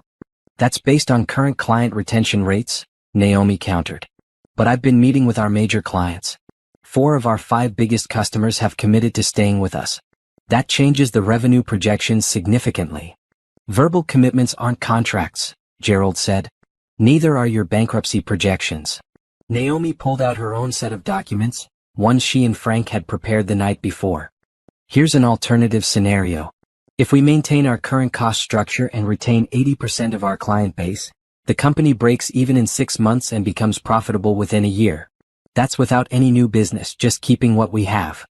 That's based on current client retention rates, Naomi countered. But I've been meeting with our major clients. 4 of our 5 biggest customers have committed to staying with us. That changes the revenue projections significantly. Verbal commitments aren't contracts, Gerald said. Neither are your bankruptcy projections. Naomi pulled out her own set of documents, one she and Frank had prepared the night before. Here's an alternative scenario. If we maintain our current cost structure and retain 80% of our client base, the company breaks even in 6 months and becomes profitable within a year. That's without any new business, just keeping what we have.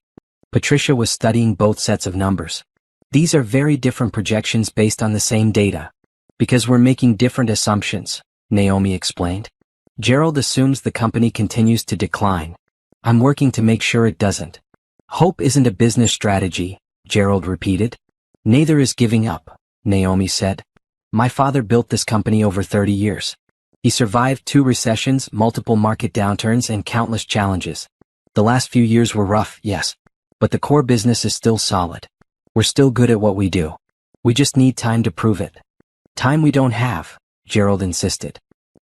Patricia was studying both sets of numbers. These are very different projections based on the same data. Because we're making different assumptions, Naomi explained. Gerald assumes the company continues to decline. I'm working to make sure it doesn't. Hope isn't a business strategy, Gerald repeated. Neither is giving up, Naomi said. My father built this company over 30 years. He survived 2 recessions, multiple market downturns, and countless challenges. The last few years were rough, yes. But the core business is still solid. We're still good at what we do. We just need time to prove it. Time we don't have, Gerald insisted.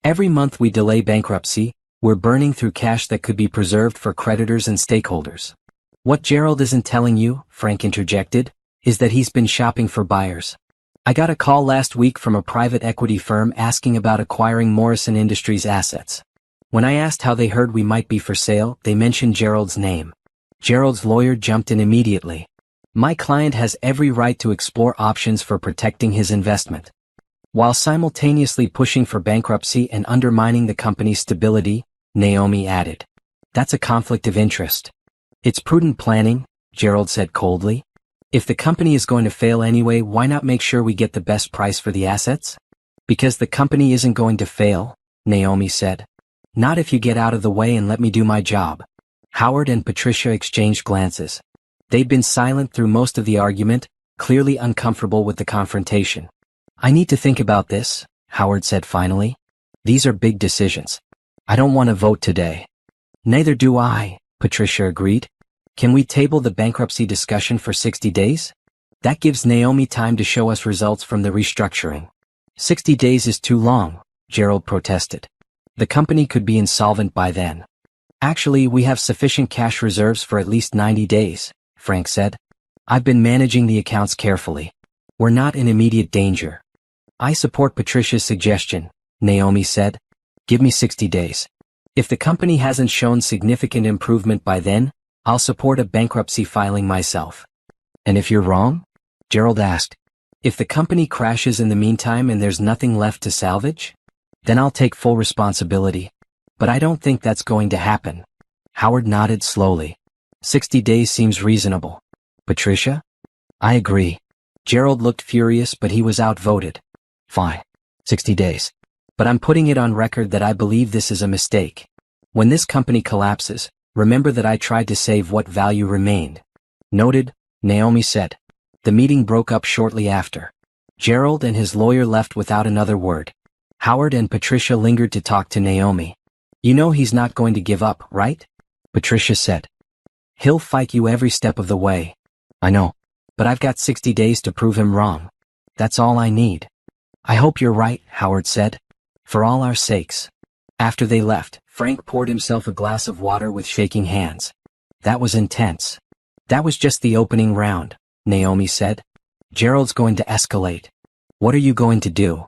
Every month we delay bankruptcy, we're burning through cash that could be preserved for creditors and stakeholders. What Gerald isn't telling you, Frank interjected, is that he's been shopping for buyers. I got a call last week from a private equity firm asking about acquiring Morrison Industries assets. When I asked how they heard we might be for sale, they mentioned Gerald's name. Gerald's lawyer jumped in immediately. My client has every right to explore options for protecting his investment, while simultaneously pushing for bankruptcy and undermining the company's stability, Naomi added. That's a conflict of interest. It's prudent planning, Gerald said coldly. If the company is going to fail anyway, why not make sure we get the best price for the assets? Because the company isn't going to fail, Naomi said. Not if you get out of the way and let me do my job. Howard and Patricia exchanged glances. They'd been silent through most of the argument, clearly uncomfortable with the confrontation. I need to think about this, Howard said finally. These are big decisions. I don't want to vote today. Neither do I, Patricia agreed. Can we table the bankruptcy discussion for 60 days? That gives Naomi time to show us results from the restructuring. 60 days is too long, Gerald protested. The company could be insolvent by then. Actually, we have sufficient cash reserves for at least 90 days, Frank said. I've been managing the accounts carefully. We're not in immediate danger. I support Patricia's suggestion, Naomi said. Give me 60 days. If the company hasn't shown significant improvement by then, I'll support a bankruptcy filing myself. And if you're wrong? Gerald asked. If the company crashes in the meantime and there's nothing left to salvage? Then I'll take full responsibility. But I don't think that's going to happen. Howard nodded slowly. 60 days seems reasonable. Patricia? I agree. Gerald looked furious, but he was outvoted. Fine. 60 days. But I'm putting it on record that I believe this is a mistake. When this company collapses, remember that I tried to save what value remained. Noted, Naomi said. The meeting broke up shortly after. Gerald and his lawyer left without another word. Howard and Patricia lingered to talk to Naomi. You know he's not going to give up, right? Patricia said. He'll fight you every step of the way. I know. But I've got 60 days to prove him wrong. That's all I need. I hope you're right, Howard said. For all our sakes. After they left, Frank poured himself a glass of water with shaking hands. That was intense. That was just the opening round, Naomi said. Gerald's going to escalate. What are you going to do?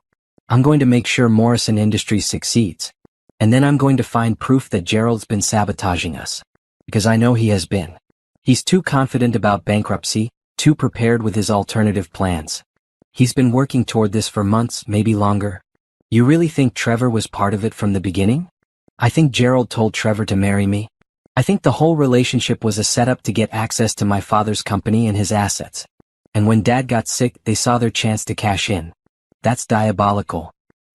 I'm going to make sure Morrison Industries succeeds. And then I'm going to find proof that Gerald's been sabotaging us. Because I know he has been. He's too confident about bankruptcy, too prepared with his alternative plans. He's been working toward this for months, maybe longer. You really think Trevor was part of it from the beginning? I think Gerald told Trevor to marry me. I think the whole relationship was a setup to get access to my father's company and his assets. And when Dad got sick, they saw their chance to cash in. That's diabolical.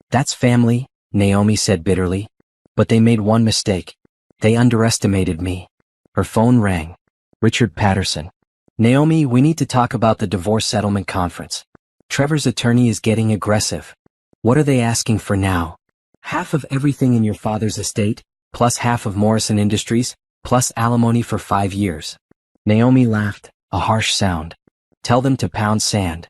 That's family, Naomi said bitterly. But they made one mistake. They underestimated me. Her phone rang. Richard Patterson. Naomi, we need to talk about the divorce settlement conference. Trevor's attorney is getting aggressive. What are they asking for now? Half of everything in your father's estate, plus half of Morrison Industries, plus alimony for 5 years. Naomi laughed, a harsh sound. Tell them to pound sand.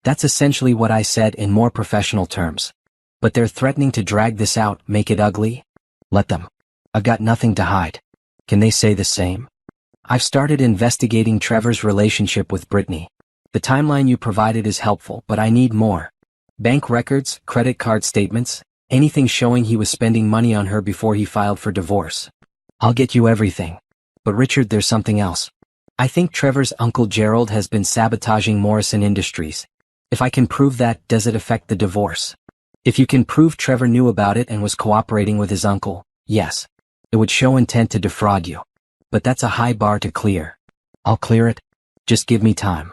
That's essentially what I said in more professional terms. But they're threatening to drag this out, make it ugly? Let them. I've got nothing to hide. Can they say the same? I've started investigating Trevor's relationship with Brittany. The timeline you provided is helpful, but I need more. Bank records, credit card statements, anything showing he was spending money on her before he filed for divorce. I'll get you everything. But Richard, there's something else. I think Trevor's uncle Gerald has been sabotaging Morrison Industries. If I can prove that, does it affect the divorce? If you can prove Trevor knew about it and was cooperating with his uncle, yes. It would show intent to defraud you. But that's a high bar to clear. I'll clear it. Just give me time.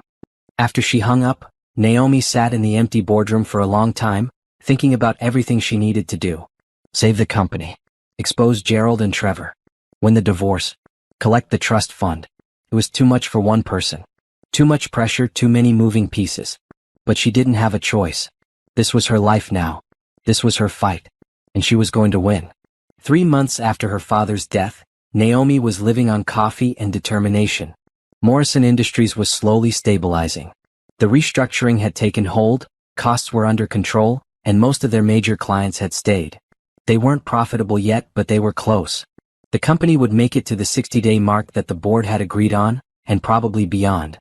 After she hung up, Naomi sat in the empty boardroom for a long time, thinking about everything she needed to do. Save the company. Expose Gerald and Trevor. Win the divorce. Collect the trust fund. It was too much for one person. Too much pressure, too many moving pieces. But she didn't have a choice. This was her life now. This was her fight. And she was going to win. 3 months after her father's death, Naomi was living on coffee and determination. Morrison Industries was slowly stabilizing. The restructuring had taken hold, costs were under control, and most of their major clients had stayed. They weren't profitable yet, but they were close. The company would make it to the 60-day mark that the board had agreed on, and probably beyond.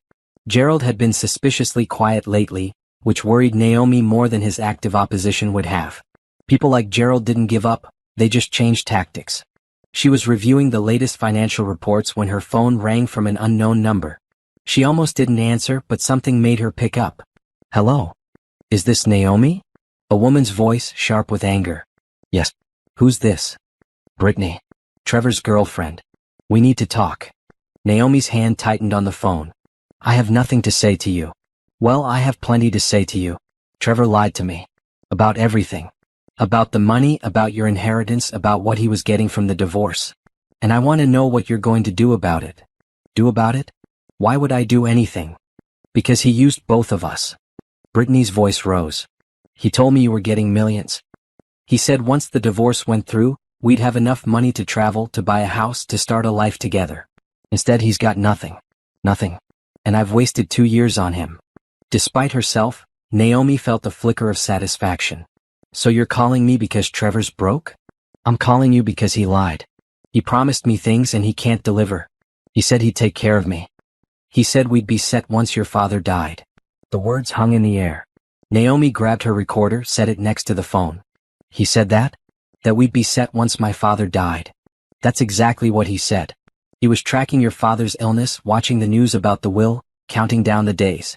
Gerald had been suspiciously quiet lately, which worried Naomi more than his active opposition would have. People like Gerald didn't give up, they just changed tactics. She was reviewing the latest financial reports when her phone rang from an unknown number. She almost didn't answer, but something made her pick up. Hello? Is this Naomi? A woman's voice, sharp with anger. Yes. Who's this? Brittany. Trevor's girlfriend. We need to talk. Naomi's hand tightened on the phone. I have nothing to say to you. Well, I have plenty to say to you. Trevor lied to me. About everything. About the money, about your inheritance, about what he was getting from the divorce. And I want to know what you're going to do about it. Do about it? Why would I do anything? Because he used both of us. Brittany's voice rose. He told me you were getting millions. He said once the divorce went through, we'd have enough money to travel, to buy a house, to start a life together. Instead, he's got nothing. Nothing. And I've wasted 2 years on him. Despite herself, Naomi felt a flicker of satisfaction. So you're calling me because Trevor's broke? I'm calling you because he lied. He promised me things and he can't deliver. He said he'd take care of me. He said we'd be set once your father died. The words hung in the air. Naomi grabbed her recorder, set it next to the phone. He said that? That we'd be set once my father died. That's exactly what he said. He was tracking your father's illness, watching the news about the will, counting down the days.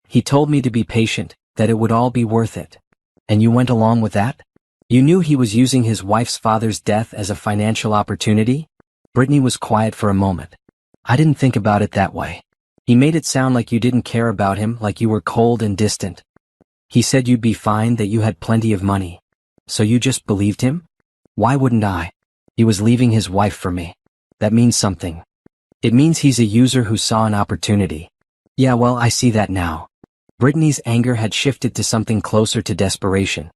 He told me to be patient, that it would all be worth it. And you went along with that? You knew he was using his wife's father's death as a financial opportunity? Brittany was quiet for a moment. I didn't think about it that way. He made it sound like you didn't care about him, like you were cold and distant. He said you'd be fine, that you had plenty of money. So you just believed him? Why wouldn't I? He was leaving his wife for me. That means something. It means he's a user who saw an opportunity. Yeah, well, I see that now. Brittany's anger had shifted to something closer to desperation.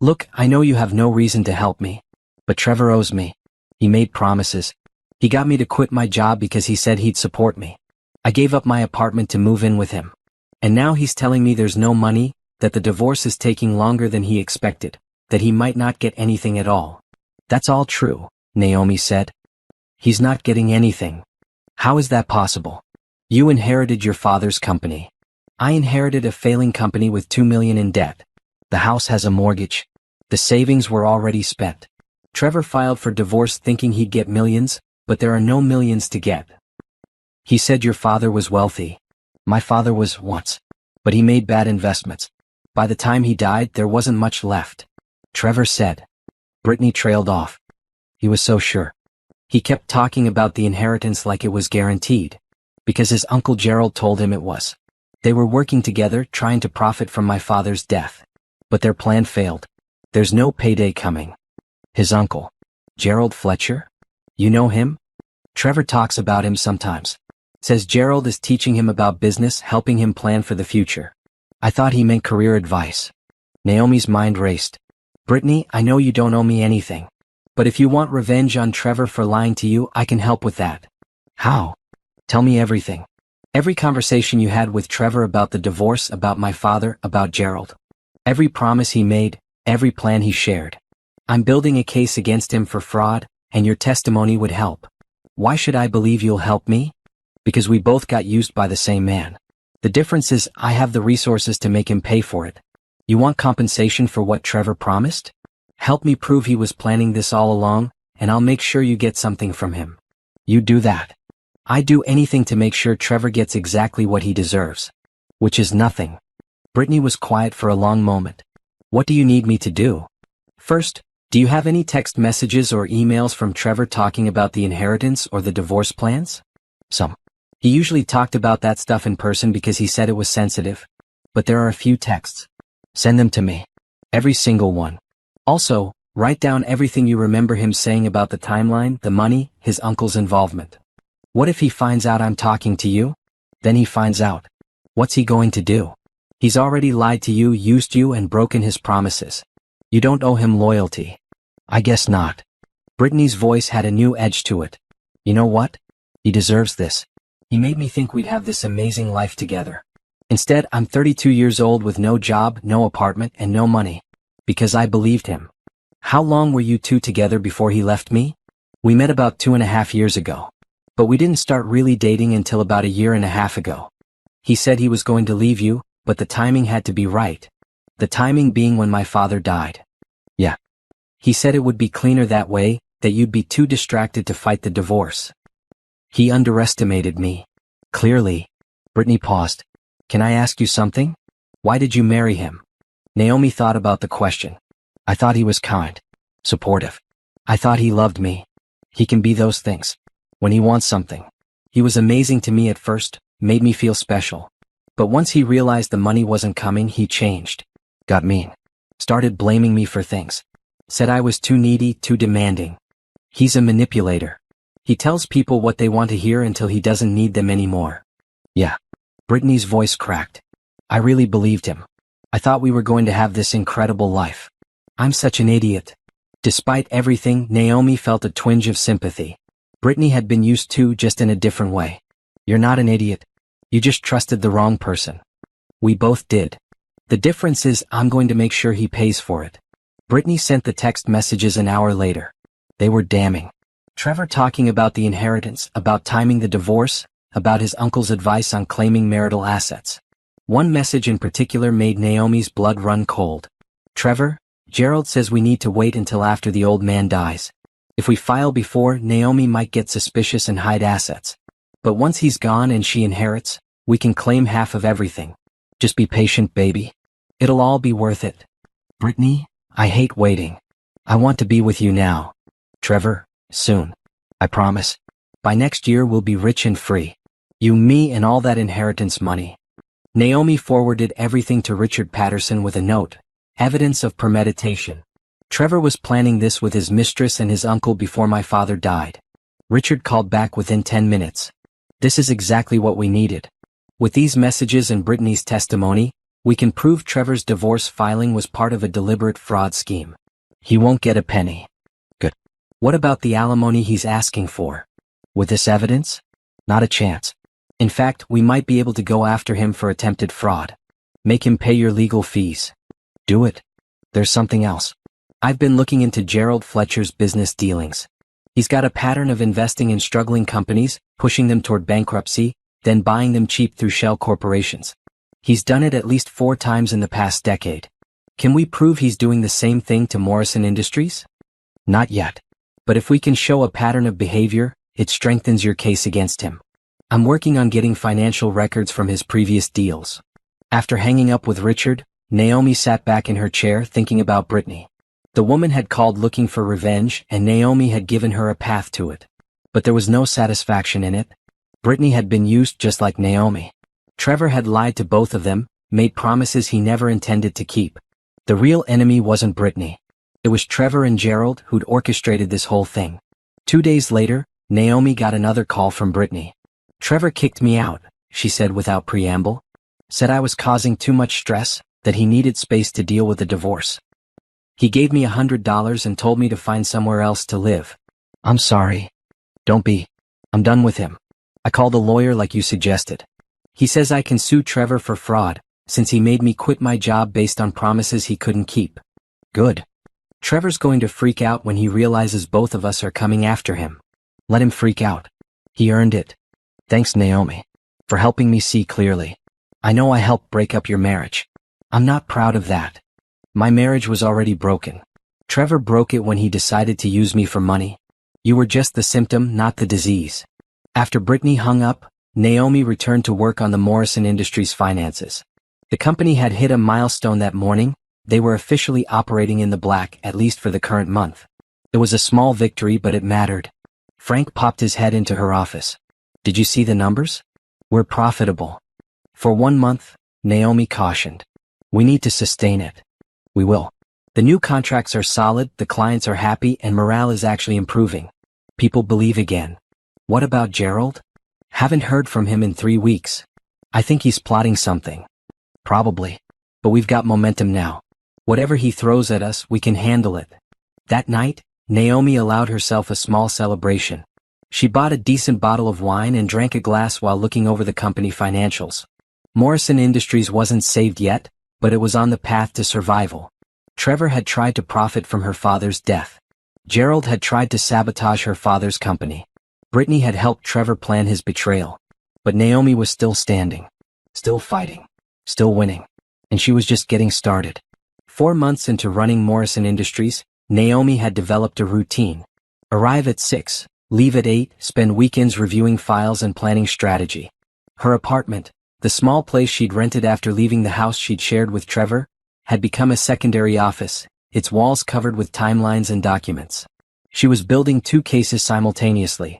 Look, I know you have no reason to help me. But Trevor owes me. He made promises. He got me to quit my job because he said he'd support me. I gave up my apartment to move in with him. And now he's telling me there's no money, that the divorce is taking longer than he expected, that he might not get anything at all. That's all true, Naomi said. He's not getting anything. How is that possible? You inherited your father's company. I inherited a failing company with $2 million in debt. The house has a mortgage. The savings were already spent. Trevor filed for divorce thinking he'd get millions, but there are no millions to get. He said your father was wealthy. My father was once. But he made bad investments. By the time he died, there wasn't much left. Trevor said. Brittany trailed off. He was so sure. He kept talking about the inheritance like it was guaranteed. Because his Uncle Gerald told him it was. They were working together, trying to profit from my father's death. But their plan failed. There's no payday coming. His uncle. Gerald Fletcher? You know him? Trevor talks about him sometimes. Says Gerald is teaching him about business, helping him plan for the future. I thought he meant career advice. Naomi's mind raced. Brittany, I know you don't owe me anything. But if you want revenge on Trevor for lying to you, I can help with that. How? Tell me everything. Every conversation you had with Trevor about the divorce, about my father, about Gerald. Every promise he made, every plan he shared. I'm building a case against him for fraud, and your testimony would help. Why should I believe you'll help me? Because we both got used by the same man. The difference is I have the resources to make him pay for it. You want compensation for what Trevor promised? Help me prove he was planning this all along, and I'll make sure you get something from him. You do that. I do anything to make sure Trevor gets exactly what he deserves. Which is nothing. Brittany was quiet for a long moment. What do you need me to do? First, do you have any text messages or emails from Trevor talking about the inheritance or the divorce plans? Some. He usually talked about that stuff in person because he said it was sensitive. But there are a few texts. Send them to me. Every single one. Also, write down everything you remember him saying about the timeline, the money, his uncle's involvement. What if he finds out I'm talking to you? Then he finds out. What's he going to do? He's already lied to you, used you, and broken his promises. You don't owe him loyalty. I guess not. Brittany's voice had a new edge to it. You know what? He deserves this. He made me think we'd have this amazing life together. Instead, I'm 32 years old with no job, no apartment, and no money. Because I believed him. How long were you two together before he left me? We met about 2.5 years ago. But we didn't start really dating until about 1.5 years ago. He said he was going to leave you, but the timing had to be right. The timing being when my father died. Yeah. He said it would be cleaner that way, that you'd be too distracted to fight the divorce. He underestimated me. Clearly. Brittany paused. Can I ask you something? Why did you marry him? Naomi thought about the question. I thought he was kind. Supportive. I thought he loved me. He can be those things. When he wants something. He was amazing to me at first, made me feel special. But once he realized the money wasn't coming, he changed. Got mean. Started blaming me for things. Said I was too needy, too demanding. He's a manipulator. He tells people what they want to hear until he doesn't need them anymore. Yeah. Brittany's voice cracked. I really believed him. I thought we were going to have this incredible life. I'm such an idiot. Despite everything, Naomi felt a twinge of sympathy. Brittany had been used to, just in a different way. You're not an idiot. You just trusted the wrong person. We both did. The difference is I'm going to make sure he pays for it. Brittany sent the text messages an hour later. They were damning. Trevor talking about the inheritance, about timing the divorce, about his uncle's advice on claiming marital assets. One message in particular made Naomi's blood run cold. Trevor, Gerald says we need to wait until after the old man dies. If we file before, Naomi might get suspicious and hide assets. But once he's gone and she inherits, we can claim half of everything. Just be patient, baby. It'll all be worth it. Brittany, I hate waiting. I want to be with you now. Trevor, soon. I promise. By next year we'll be rich and free. You, me, and all that inheritance money. Naomi forwarded everything to Richard Patterson with a note. Evidence of premeditation. Trevor was planning this with his mistress and his uncle before my father died. Richard called back within 10 minutes. This is exactly what we needed. With these messages and Brittany's testimony, we can prove Trevor's divorce filing was part of a deliberate fraud scheme. He won't get a penny. Good. What about the alimony he's asking for? With this evidence? Not a chance. In fact, we might be able to go after him for attempted fraud. Make him pay your legal fees. Do it. There's something else. I've been looking into Gerald Fletcher's business dealings. He's got a pattern of investing in struggling companies, pushing them toward bankruptcy, then buying them cheap through shell corporations. He's done it at least 4 times in the past decade. Can we prove he's doing the same thing to Morrison Industries? Not yet. But if we can show a pattern of behavior, it strengthens your case against him. I'm working on getting financial records from his previous deals. After hanging up with Richard, Naomi sat back in her chair thinking about Brittany. The woman had called looking for revenge, and Naomi had given her a path to it. But there was no satisfaction in it. Brittany had been used just like Naomi. Trevor had lied to both of them, made promises he never intended to keep. The real enemy wasn't Brittany. It was Trevor and Gerald who'd orchestrated this whole thing. 2 days later, Naomi got another call from Brittany. Trevor kicked me out, she said without preamble. Said I was causing too much stress, that he needed space to deal with the divorce. He gave me $100 and told me to find somewhere else to live. I'm sorry. Don't be. I'm done with him. I called a lawyer like you suggested. He says I can sue Trevor for fraud, since he made me quit my job based on promises he couldn't keep. Good. Trevor's going to freak out when he realizes both of us are coming after him. Let him freak out. He earned it. Thanks, Naomi, for helping me see clearly. I know I helped break up your marriage. I'm not proud of that. My marriage was already broken. Trevor broke it when he decided to use me for money. You were just the symptom, not the disease. After Brittany hung up, Naomi returned to work on the Morrison Industries finances. The company had hit a milestone that morning. They were officially operating in the black, at least for the current month. It was a small victory, but it mattered. Frank popped his head into her office. Did you see the numbers? We're profitable. For 1 month, Naomi cautioned. We need to sustain it. We will. The new contracts are solid, the clients are happy, and morale is actually improving. People believe again. What about Gerald? Haven't heard from him in 3 weeks. I think he's plotting something. Probably. But we've got momentum now. Whatever he throws at us, we can handle it. That night, Naomi allowed herself a small celebration. She bought a decent bottle of wine and drank a glass while looking over the company financials. Morrison Industries wasn't saved yet, but it was on the path to survival. Trevor had tried to profit from her father's death. Gerald had tried to sabotage her father's company. Brittany had helped Trevor plan his betrayal. But Naomi was still standing. Still fighting. Still winning. And she was just getting started. 4 months into running Morrison Industries, Naomi had developed a routine. Arrive at 6, leave at 8, spend weekends reviewing files and planning strategy. Her apartment, the small place she'd rented after leaving the house she'd shared with Trevor, had become a secondary office, its walls covered with timelines and documents. She was building 2 cases simultaneously.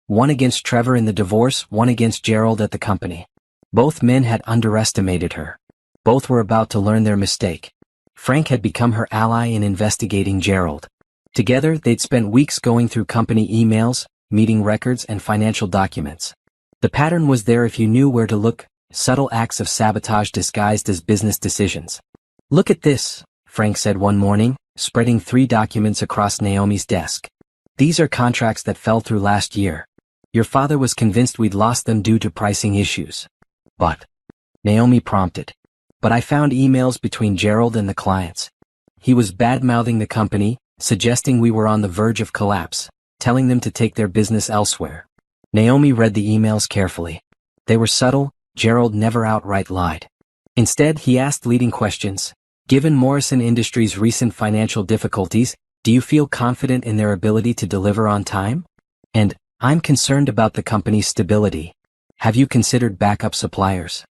One against Trevor in the divorce, one against Gerald at the company. Both men had underestimated her. Both were about to learn their mistake. Frank had become her ally in investigating Gerald. Together, they'd spent weeks going through company emails, meeting records, and financial documents. The pattern was there if you knew where to look, subtle acts of sabotage disguised as business decisions. Look at this, Frank said one morning, spreading 3 documents across Naomi's desk. These are contracts that fell through last year. Your father was convinced we'd lost them due to pricing issues. But, Naomi prompted. But I found emails between Gerald and the clients. He was bad-mouthing the company, suggesting we were on the verge of collapse, telling them to take their business elsewhere. Naomi read the emails carefully. They were subtle. Gerald never outright lied. Instead, he asked leading questions. Given Morrison Industries' recent financial difficulties, do you feel confident in their ability to deliver on time? And, I'm concerned about the company's stability. Have you considered backup suppliers?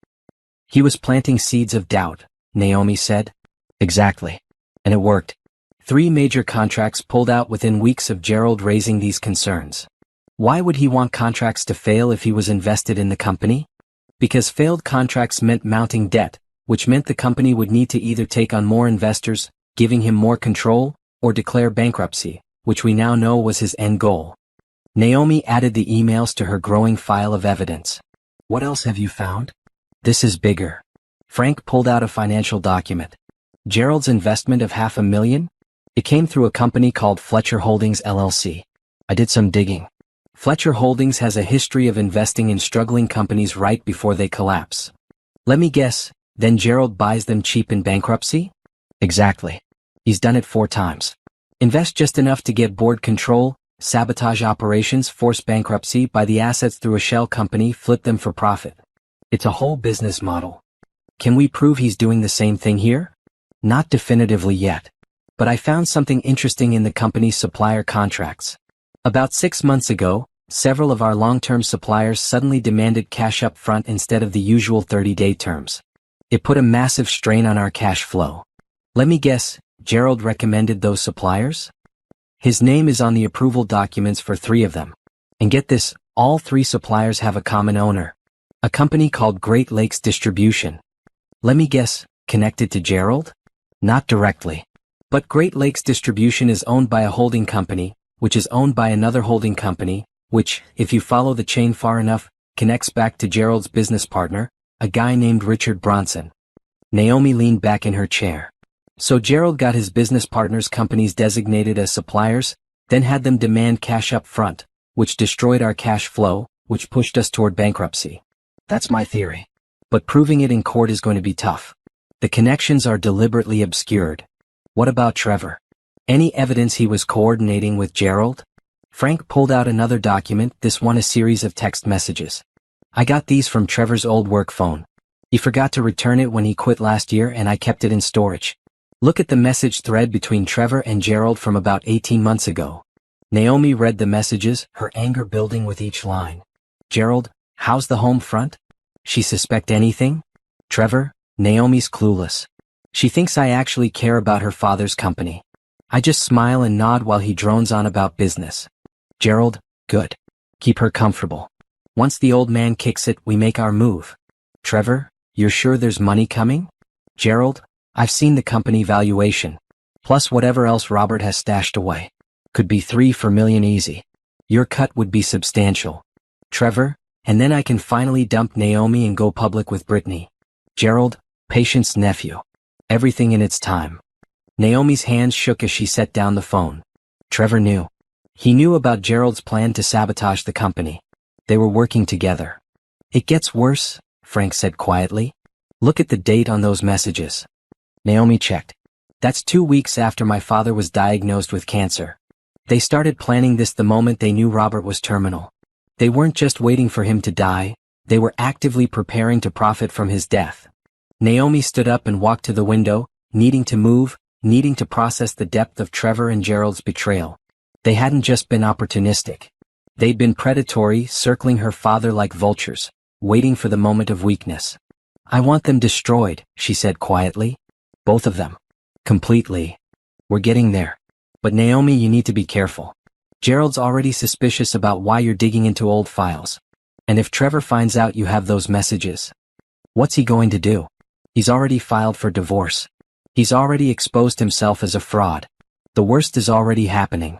He was planting seeds of doubt, Naomi said. Exactly. And it worked. 3 major contracts pulled out within weeks of Gerald raising these concerns. Why would he want contracts to fail if he was invested in the company? Because failed contracts meant mounting debt, which meant the company would need to either take on more investors, giving him more control, or declare bankruptcy, which we now know was his end goal. Naomi added the emails to her growing file of evidence. What else have you found? This is bigger. Frank pulled out a financial document. Gerald's investment of $500,000? It came through a company called Fletcher Holdings LLC. I did some digging. Fletcher Holdings has a history of investing in struggling companies right before they collapse. Let me guess, then Gerald buys them cheap in bankruptcy? Exactly. He's done it 4 times. Invest just enough to get board control, sabotage operations, force bankruptcy, buy the assets through a shell company, flip them for profit. It's a whole business model. Can we prove he's doing the same thing here? Not definitively yet. But I found something interesting in the company's supplier contracts. About 6 months ago, Several of our long-term suppliers suddenly demanded cash up front instead of the usual 30-day terms. It put a massive strain on our cash flow. Let me guess, Gerald recommended those suppliers? His name is on the approval documents for 3 of them. And get this, all 3 suppliers have a common owner. A company called Great Lakes Distribution. Let me guess, connected to Gerald? Not directly. But Great Lakes Distribution is owned by a holding company, which is owned by another holding company, which, if you follow the chain far enough, connects back to Gerald's business partner, a guy named Richard Bronson. Naomi leaned back in her chair. So Gerald got his business partner's companies designated as suppliers, then had them demand cash up front, which destroyed our cash flow, which pushed us toward bankruptcy. That's my theory. But proving it in court is going to be tough. The connections are deliberately obscured. What about Trevor? Any evidence he was coordinating with Gerald? Frank pulled out another document, this one a series of text messages. I got these from Trevor's old work phone. He forgot to return it when he quit last year and I kept it in storage. Look at the message thread between Trevor and Gerald from about 18 months ago. Naomi read the messages, her anger building with each line. Gerald, how's the home front? She suspect anything? Trevor, Naomi's clueless. She thinks I actually care about her father's company. I just smile and nod while he drones on about business. Gerald, good. Keep her comfortable. Once the old man kicks it, we make our move. Trevor, you're sure there's money coming? Gerald, I've seen the company valuation. Plus whatever else Robert has stashed away. Could be 3-4 million easy. Your cut would be substantial. Trevor, and then I can finally dump Naomi and go public with Brittany. Gerald, Patience's nephew. Everything in its time. Naomi's hands shook as she set down the phone. Trevor knew. He knew about Gerald's plan to sabotage the company. They were working together. It gets worse, Frank said quietly. Look at the date on those messages. Naomi checked. That's 2 weeks after my father was diagnosed with cancer. They started planning this the moment they knew Robert was terminal. They weren't just waiting for him to die, they were actively preparing to profit from his death. Naomi stood up and walked to the window, needing to move, needing to process the depth of Trevor and Gerald's betrayal. They hadn't just been opportunistic. They'd been predatory, circling her father like vultures, waiting for the moment of weakness. I want them destroyed, she said quietly. Both of them. Completely. We're getting there. But Naomi, you need to be careful. Gerald's already suspicious about why you're digging into old files. And if Trevor finds out you have those messages, what's he going to do? He's already filed for divorce. He's already exposed himself as a fraud. The worst is already happening.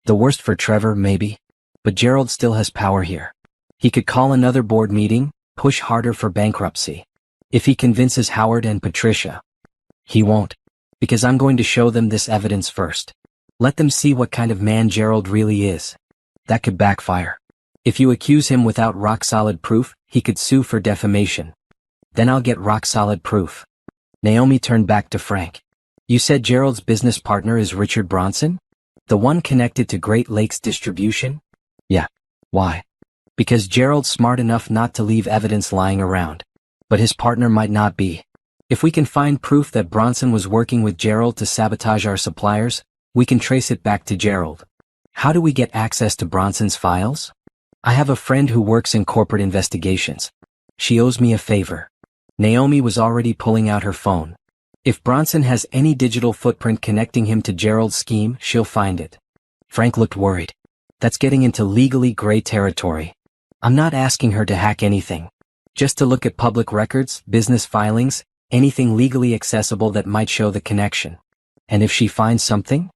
The worst for Trevor, maybe. But Gerald still has power here. He could call another board meeting, push harder for bankruptcy. If he convinces Howard and Patricia. He won't. Because I'm going to show them this evidence first. Let them see what kind of man Gerald really is. That could backfire. If you accuse him without rock-solid proof, he could sue for defamation. Then I'll get rock-solid proof. Naomi turned back to Frank. You said Gerald's business partner is Richard Bronson? The one connected to Great Lakes Distribution? Yeah. Why? Because Gerald's smart enough not to leave evidence lying around. But his partner might not be. If we can find proof that Bronson was working with Gerald to sabotage our suppliers, we can trace it back to Gerald. How do we get access to Bronson's files? I have a friend who works in corporate investigations. She owes me a favor. Naomi was already pulling out her phone. If Bronson has any digital footprint connecting him to Gerald's scheme, she'll find it. Frank looked worried. That's getting into legally gray territory. I'm not asking her to hack anything. Just to look at public records, business filings, anything legally accessible that might show the connection. And if she finds something?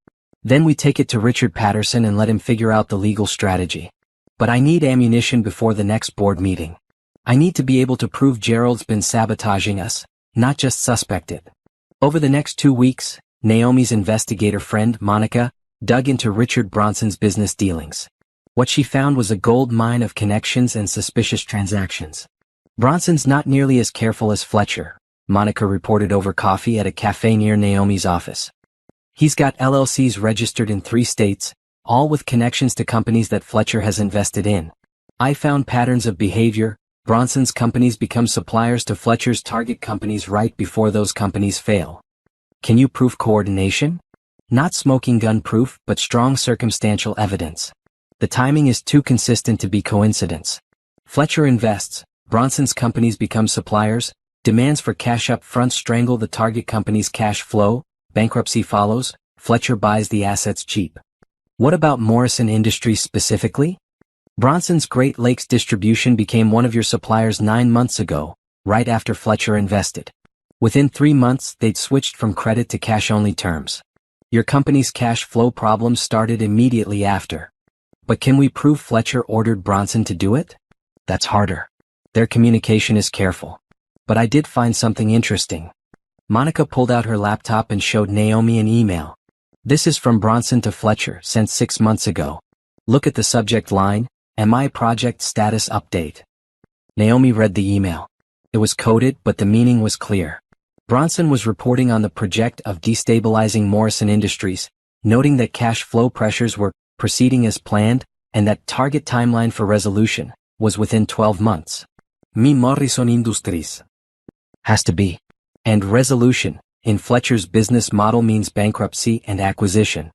Then we take it to Richard Patterson and let him figure out the legal strategy. But I need ammunition before the next board meeting. I need to be able to prove Gerald's been sabotaging us, not just suspect it. Over the next 2 weeks, Naomi's investigator friend, Monica, dug into Richard Bronson's business dealings. What she found was a gold mine of connections and suspicious transactions. Bronson's not nearly as careful as Fletcher, Monica reported over coffee at a cafe near Naomi's office. He's got LLCs registered in 3 states, all with connections to companies that Fletcher has invested in. I found patterns of behavior. Bronson's companies become suppliers to Fletcher's target companies right before those companies fail. Can you prove coordination? Not smoking gun proof, but strong circumstantial evidence. The timing is too consistent to be coincidence. Fletcher invests, Bronson's companies become suppliers, demands for cash up front strangle the target company's cash flow, bankruptcy follows, Fletcher buys the assets cheap. What about Morrison Industries specifically? Bronson's Great Lakes distribution became one of your suppliers 9 months ago, right after Fletcher invested. Within 3 months, they'd switched from credit to cash-only terms. Your company's cash flow problems started immediately after. But can we prove Fletcher ordered Bronson to do it? That's harder. Their communication is careful. But I did find something interesting. Monica pulled out her laptop and showed Naomi an email. This is from Bronson to Fletcher, sent 6 months ago. Look at the subject line, MI Project Status Update. Naomi read the email. It was coded, but the meaning was clear. Bronson was reporting on the project of destabilizing Morrison Industries, noting that cash flow pressures were proceeding as planned, and that target timeline for resolution was within 12 months. Morrison Industries. Has to be. And resolution, in Fletcher's business model means bankruptcy and acquisition.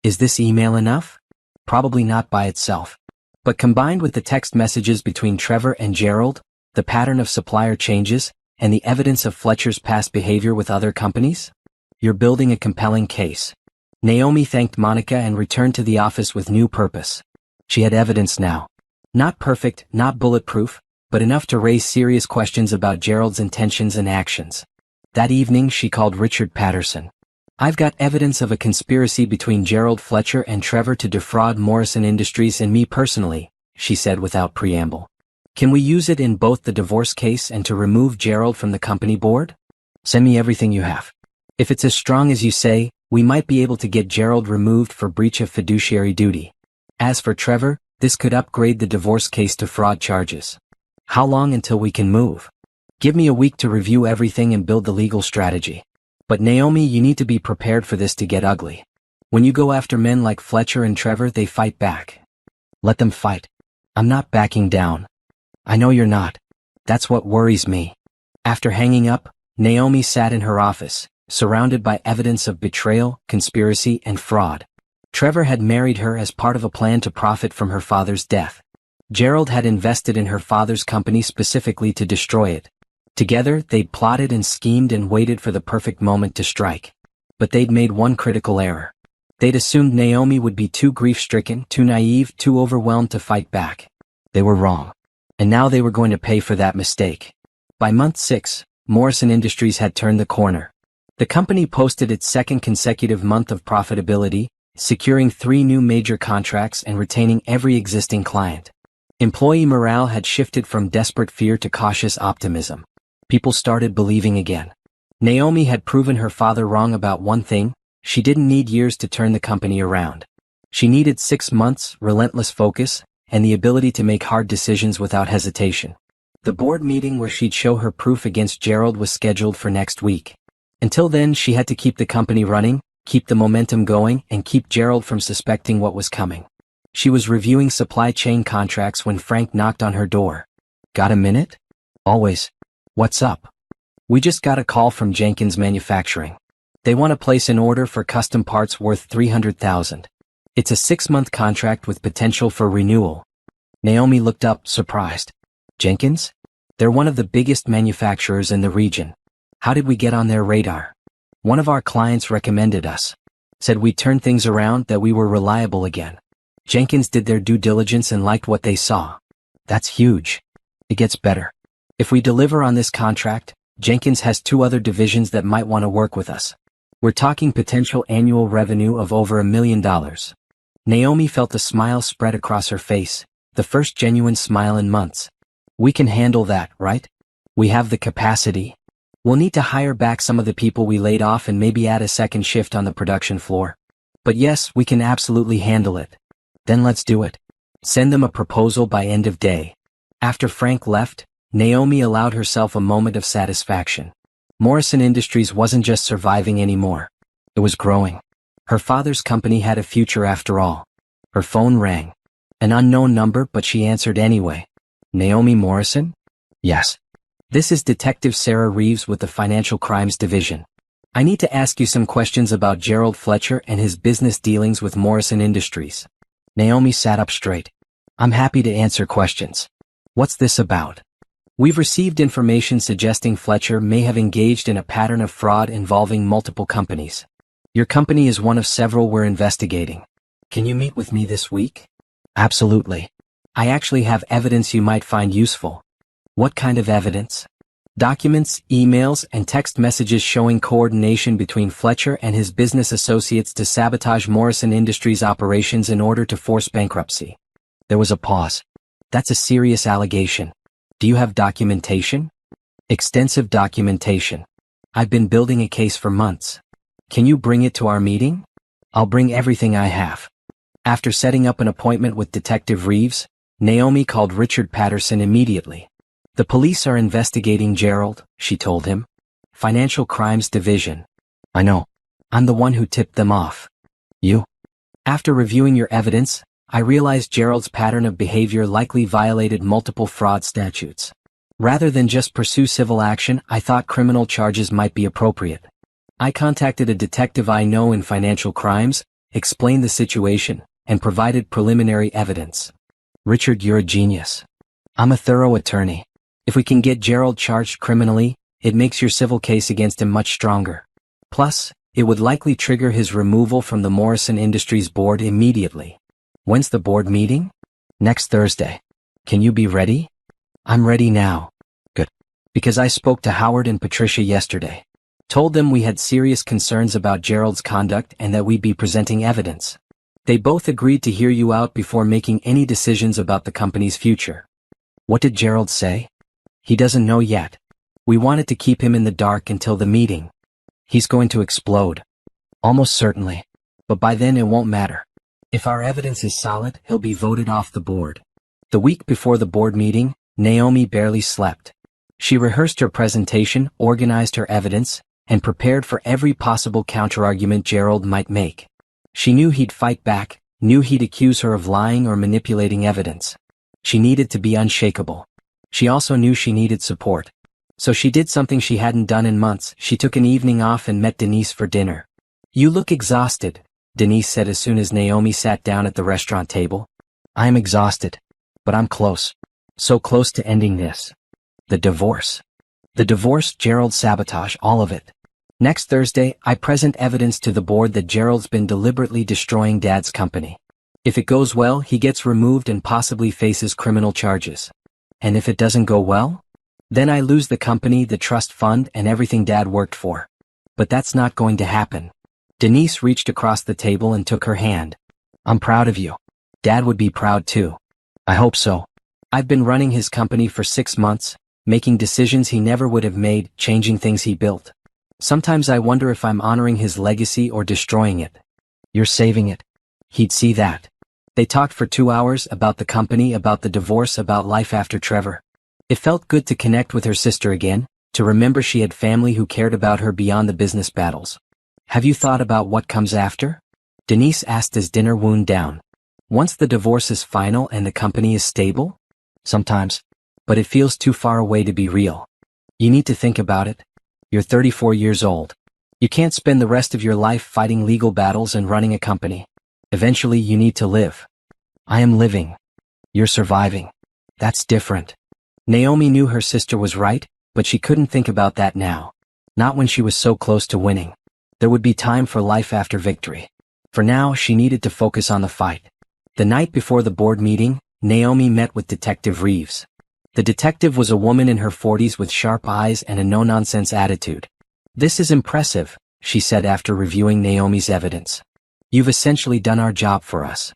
Is this email enough? Probably not by itself. But combined with the text messages between Trevor and Gerald, the pattern of supplier changes, and the evidence of Fletcher's past behavior with other companies? You're building a compelling case. Naomi thanked Monica and returned to the office with new purpose. She had evidence now. Not perfect, not bulletproof, but enough to raise serious questions about Gerald's intentions and actions. That evening she called Richard Patterson. I've got evidence of a conspiracy between Gerald Fletcher and Trevor to defraud Morrison Industries and me personally, she said without preamble. Can we use it in both the divorce case and to remove Gerald from the company board? Send me everything you have. If it's as strong as you say, we might be able to get Gerald removed for breach of fiduciary duty. As for Trevor, this could upgrade the divorce case to fraud charges. How long until we can move? Give me a week to review everything and build the legal strategy. But Naomi, you need to be prepared for this to get ugly. When you go after men like Fletcher and Trevor, they fight back. Let them fight. I'm not backing down. I know you're not. That's what worries me. After hanging up, Naomi sat in her office, surrounded by evidence of betrayal, conspiracy, and fraud. Trevor had married her as part of a plan to profit from her father's death. Gerald had invested in her father's company specifically to destroy it. Together, they'd plotted and schemed and waited for the perfect moment to strike. But they'd made one critical error. They'd assumed Naomi would be too grief-stricken, too naive, too overwhelmed to fight back. They were wrong. And now they were going to pay for that mistake. By month 6, Morrison Industries had turned the corner. The company posted its second consecutive month of profitability, securing 3 new major contracts and retaining every existing client. Employee morale had shifted from desperate fear to cautious optimism. People started believing again. Naomi had proven her father wrong about one thing: she didn't need years to turn the company around. She needed 6 months, relentless focus, and the ability to make hard decisions without hesitation. The board meeting where she'd show her proof against Gerald was scheduled for next week. Until then, she had to keep the company running, keep the momentum going, and keep Gerald from suspecting what was coming. She was reviewing supply chain contracts when Frank knocked on her door. Got a minute? Always. What's up? We just got a call from Jenkins Manufacturing. They want to place an order for custom parts worth $300,000. It's a 6-month contract with potential for renewal. Naomi looked up, surprised. Jenkins? They're one of the biggest manufacturers in the region. How did we get on their radar? One of our clients recommended us. Said we turned things around, that we were reliable again. Jenkins did their due diligence and liked what they saw. That's huge. It gets better. If we deliver on this contract, Jenkins has 2 other divisions that might want to work with us. We're talking potential annual revenue of over $1 million. Naomi felt a smile spread across her face, the first genuine smile in months. We can handle that, right? We have the capacity. We'll need to hire back some of the people we laid off and maybe add a second shift on the production floor. But yes, we can absolutely handle it. Then let's do it. Send them a proposal by end of day. After Frank left, Naomi allowed herself a moment of satisfaction. Morrison Industries wasn't just surviving anymore. It was growing. Her father's company had a future after all. Her phone rang. An unknown number, but she answered anyway. Naomi Morrison? Yes. This is Detective Sarah Reeves with the Financial Crimes Division. I need to ask you some questions about Gerald Fletcher and his business dealings with Morrison Industries. Naomi sat up straight. I'm happy to answer questions. What's this about? We've received information suggesting Fletcher may have engaged in a pattern of fraud involving multiple companies. Your company is one of several we're investigating. Can you meet with me this week? Absolutely. I actually have evidence you might find useful. What kind of evidence? Documents, emails, and text messages showing coordination between Fletcher and his business associates to sabotage Morrison Industries' operations in order to force bankruptcy. There was a pause. That's a serious allegation. Do you have documentation? Extensive documentation. I've been building a case for months. Can you bring it to our meeting? I'll bring everything I have. After setting up an appointment with Detective Reeves, Naomi called Richard Patterson immediately. The police are investigating Gerald, she told him. Financial Crimes Division. I know. I'm the one who tipped them off. You? After reviewing your evidence, I realized Gerald's pattern of behavior likely violated multiple fraud statutes. Rather than just pursue civil action, I thought criminal charges might be appropriate. I contacted a detective I know in financial crimes, explained the situation, and provided preliminary evidence. Richard, you're a genius. I'm a thorough attorney. If we can get Gerald charged criminally, it makes your civil case against him much stronger. Plus, it would likely trigger his removal from the Morrison Industries board immediately. When's the board meeting? Next Thursday. Can you be ready? I'm ready now. Good. Because I spoke to Howard and Patricia yesterday. Told them we had serious concerns about Gerald's conduct and that we'd be presenting evidence. They both agreed to hear you out before making any decisions about the company's future. What did Gerald say? He doesn't know yet. We wanted to keep him in the dark until the meeting. He's going to explode. Almost certainly. But by then it won't matter. If our evidence is solid, he'll be voted off the board. The week before the board meeting, Naomi barely slept. She rehearsed her presentation, organized her evidence, and prepared for every possible counterargument Gerald might make. She knew he'd fight back, knew he'd accuse her of lying or manipulating evidence. She needed to be unshakable. She also knew she needed support. So she did something she hadn't done in months. She took an evening off and met Denise for dinner. You look exhausted, Denise said as soon as Naomi sat down at the restaurant table. I am exhausted. But I'm close. So close to ending this. The divorce. The divorce, Gerald's sabotage, all of it. Next Thursday, I present evidence to the board that Gerald's been deliberately destroying Dad's company. If it goes well, he gets removed and possibly faces criminal charges. And if it doesn't go well? Then I lose the company, the trust fund, and everything Dad worked for. But that's not going to happen. Denise reached across the table and took her hand. I'm proud of you. Dad would be proud too. I hope so. I've been running his company for 6 months, making decisions he never would have made, changing things he built. Sometimes I wonder if I'm honoring his legacy or destroying it. You're saving it. He'd see that. They talked for 2 hours about the company, about the divorce, about life after Trevor. It felt good to connect with her sister again, to remember she had family who cared about her beyond the business battles. Have you thought about what comes after? Denise asked as dinner wound down. Once the divorce is final and the company is stable? Sometimes. But it feels too far away to be real. You need to think about it. You're 34 years old. You can't spend the rest of your life fighting legal battles and running a company. Eventually you need to live. I am living. You're surviving. That's different. Naomi knew her sister was right, but she couldn't think about that now. Not when she was so close to winning. There would be time for life after victory. For now, she needed to focus on the fight. The night before the board meeting, Naomi met with Detective Reeves. The detective was a woman in her 40s with sharp eyes and a no-nonsense attitude. This is impressive, she said after reviewing Naomi's evidence. You've essentially done our job for us.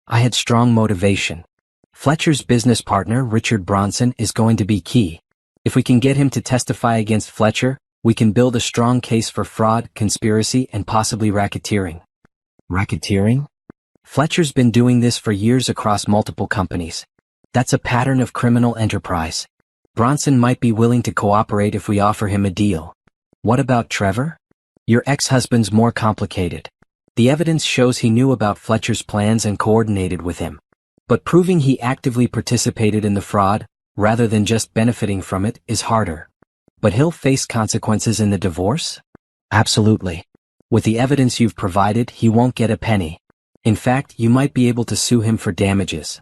I had strong motivation. Fletcher's business partner, Richard Bronson, is going to be key. If we can get him to testify against Fletcher, we can build a strong case for fraud, conspiracy, and possibly racketeering. Racketeering? Fletcher's been doing this for years across multiple companies. That's a pattern of criminal enterprise. Bronson might be willing to cooperate if we offer him a deal. What about Trevor? Your ex-husband's more complicated. The evidence shows he knew about Fletcher's plans and coordinated with him. But proving he actively participated in the fraud, rather than just benefiting from it, is harder. But he'll face consequences in the divorce? Absolutely. With the evidence you've provided, he won't get a penny. In fact, you might be able to sue him for damages.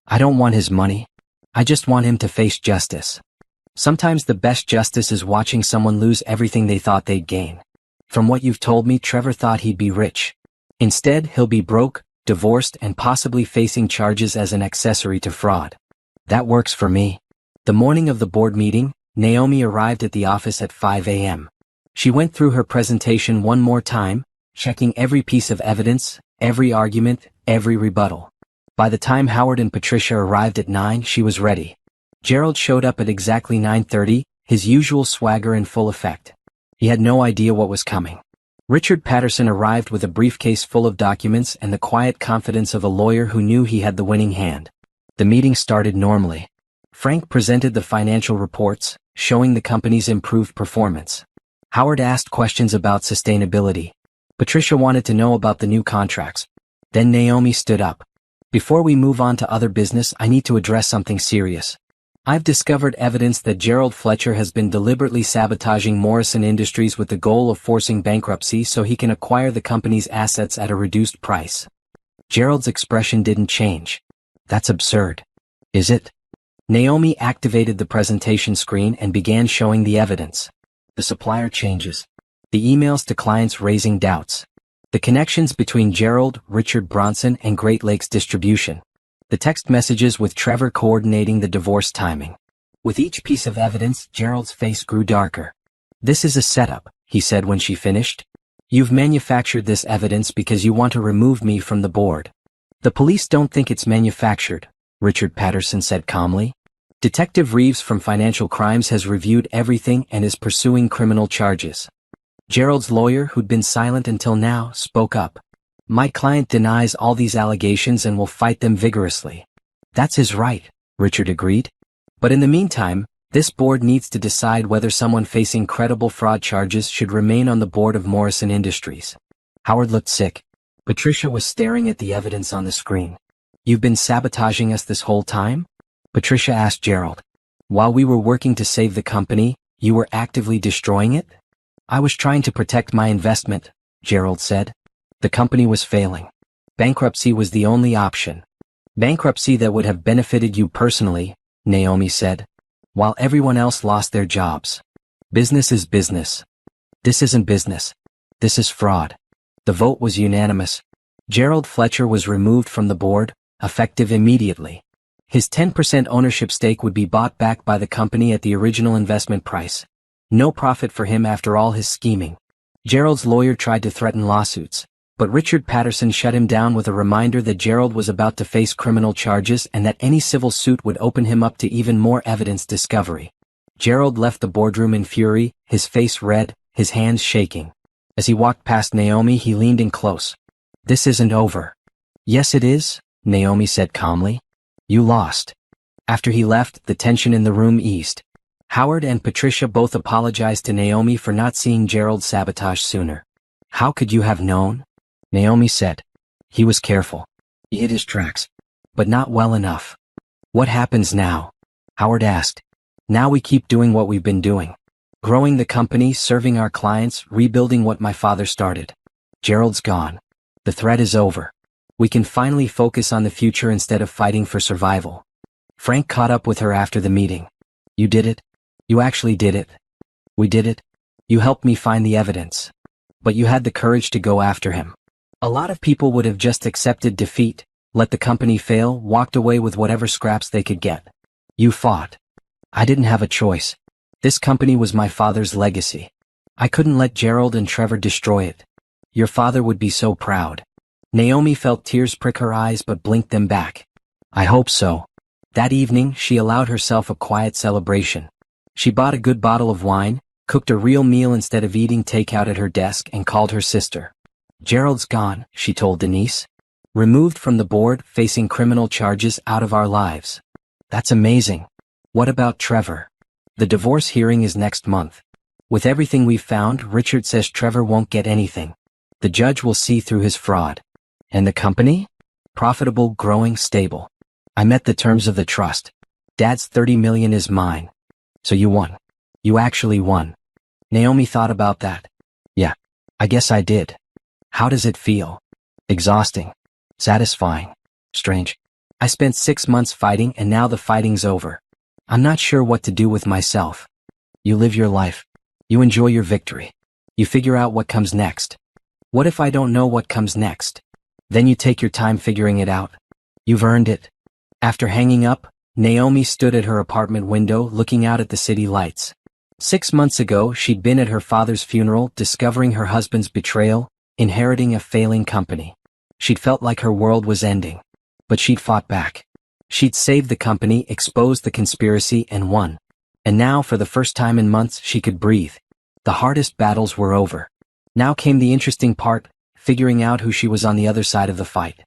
I don't want his money. I just want him to face justice. Sometimes the best justice is watching someone lose everything they thought they'd gain. From what you've told me, Trevor thought he'd be rich. Instead, he'll be broke, divorced, and possibly facing charges as an accessory to fraud. That works for me. The morning of the board meeting, Naomi arrived at the office at 5 a.m. She went through her presentation one more time, checking every piece of evidence, every argument, every rebuttal. By the time Howard and Patricia arrived at 9, she was ready. Gerald showed up at exactly 9:30, his usual swagger in full effect. He had no idea what was coming. Richard Patterson arrived with a briefcase full of documents and the quiet confidence of a lawyer who knew he had the winning hand. The meeting started normally. Frank presented the financial reports, showing the company's improved performance. Howard asked questions about sustainability. Patricia wanted to know about the new contracts. Then Naomi stood up. Before we move on to other business, I need to address something serious. I've discovered evidence that Gerald Fletcher has been deliberately sabotaging Morrison Industries with the goal of forcing bankruptcy so he can acquire the company's assets at a reduced price. Gerald's expression didn't change. That's absurd. Is it? Naomi activated the presentation screen and began showing the evidence. The supplier changes. The emails to clients raising doubts. The connections between Gerald, Richard Bronson, and Great Lakes Distribution. The text messages with Trevor coordinating the divorce timing. With each piece of evidence, Gerald's face grew darker. This is a setup, he said when she finished. You've manufactured this evidence because you want to remove me from the board. The police don't think it's manufactured, Richard Patterson said calmly. Detective Reeves from Financial Crimes has reviewed everything and is pursuing criminal charges. Gerald's lawyer, who'd been silent until now, spoke up. My client denies all these allegations and will fight them vigorously. That's his right, Richard agreed. But in the meantime, this board needs to decide whether someone facing credible fraud charges should remain on the board of Morrison Industries. Howard looked sick. Patricia was staring at the evidence on the screen. You've been sabotaging us this whole time? Patricia asked Gerald. While we were working to save the company, you were actively destroying it? I was trying to protect my investment, Gerald said. The company was failing. Bankruptcy was the only option. Bankruptcy that would have benefited you personally, Naomi said, while everyone else lost their jobs. Business is business. This isn't business. This is fraud. The vote was unanimous. Gerald Fletcher was removed from the board, effective immediately. His 10% ownership stake would be bought back by the company at the original investment price. No profit for him after all his scheming. Gerald's lawyer tried to threaten lawsuits, but Richard Patterson shut him down with a reminder that Gerald was about to face criminal charges and that any civil suit would open him up to even more evidence discovery. Gerald left the boardroom in fury, his face red, his hands shaking. As he walked past Naomi, he leaned in close. This isn't over. Yes, it is, Naomi said calmly. You lost. After he left, the tension in the room eased. Howard and Patricia both apologized to Naomi for not seeing Gerald sabotage sooner. How could you have known? Naomi said. He was careful. He hid his tracks. But not well enough. What happens now? Howard asked. Now we keep doing what we've been doing. Growing the company, serving our clients, rebuilding what my father started. Gerald's gone. The threat is over. We can finally focus on the future instead of fighting for survival. Frank caught up with her after the meeting. You did it? You actually did it. We did it. You helped me find the evidence. But you had the courage to go after him. A lot of people would have just accepted defeat, let the company fail, walked away with whatever scraps they could get. You fought. I didn't have a choice. This company was my father's legacy. I couldn't let Gerald and Trevor destroy it. Your father would be so proud. Naomi felt tears prick her eyes but blinked them back. I hope so. That evening, she allowed herself a quiet celebration. She bought a good bottle of wine, cooked a real meal instead of eating takeout at her desk, and called her sister. Gerald's gone, she told Denise. Removed from the board, facing criminal charges, out of our lives. That's amazing. What about Trevor? The divorce hearing is next month. With everything we've found, Richard says Trevor won't get anything. The judge will see through his fraud. And the company? Profitable, growing, stable. I met the terms of the trust. Dad's $30 million is mine. So you won. You actually won. Naomi thought about that. Yeah, I guess I did. How does it feel? Exhausting. Satisfying. Strange. I spent 6 months fighting and now the fighting's over. I'm not sure what to do with myself. You live your life. You enjoy your victory. You figure out what comes next. What if I don't know what comes next? Then you take your time figuring it out. You've earned it. After hanging up, Naomi stood at her apartment window looking out at the city lights. 6 months ago, she'd been at her father's funeral, discovering her husband's betrayal, inheriting a failing company. She'd felt like her world was ending. But she'd fought back. She'd saved the company, exposed the conspiracy, and won. And now, for the first time in months, she could breathe. The hardest battles were over. Now came the interesting part, figuring out who she was on the other side of the fight.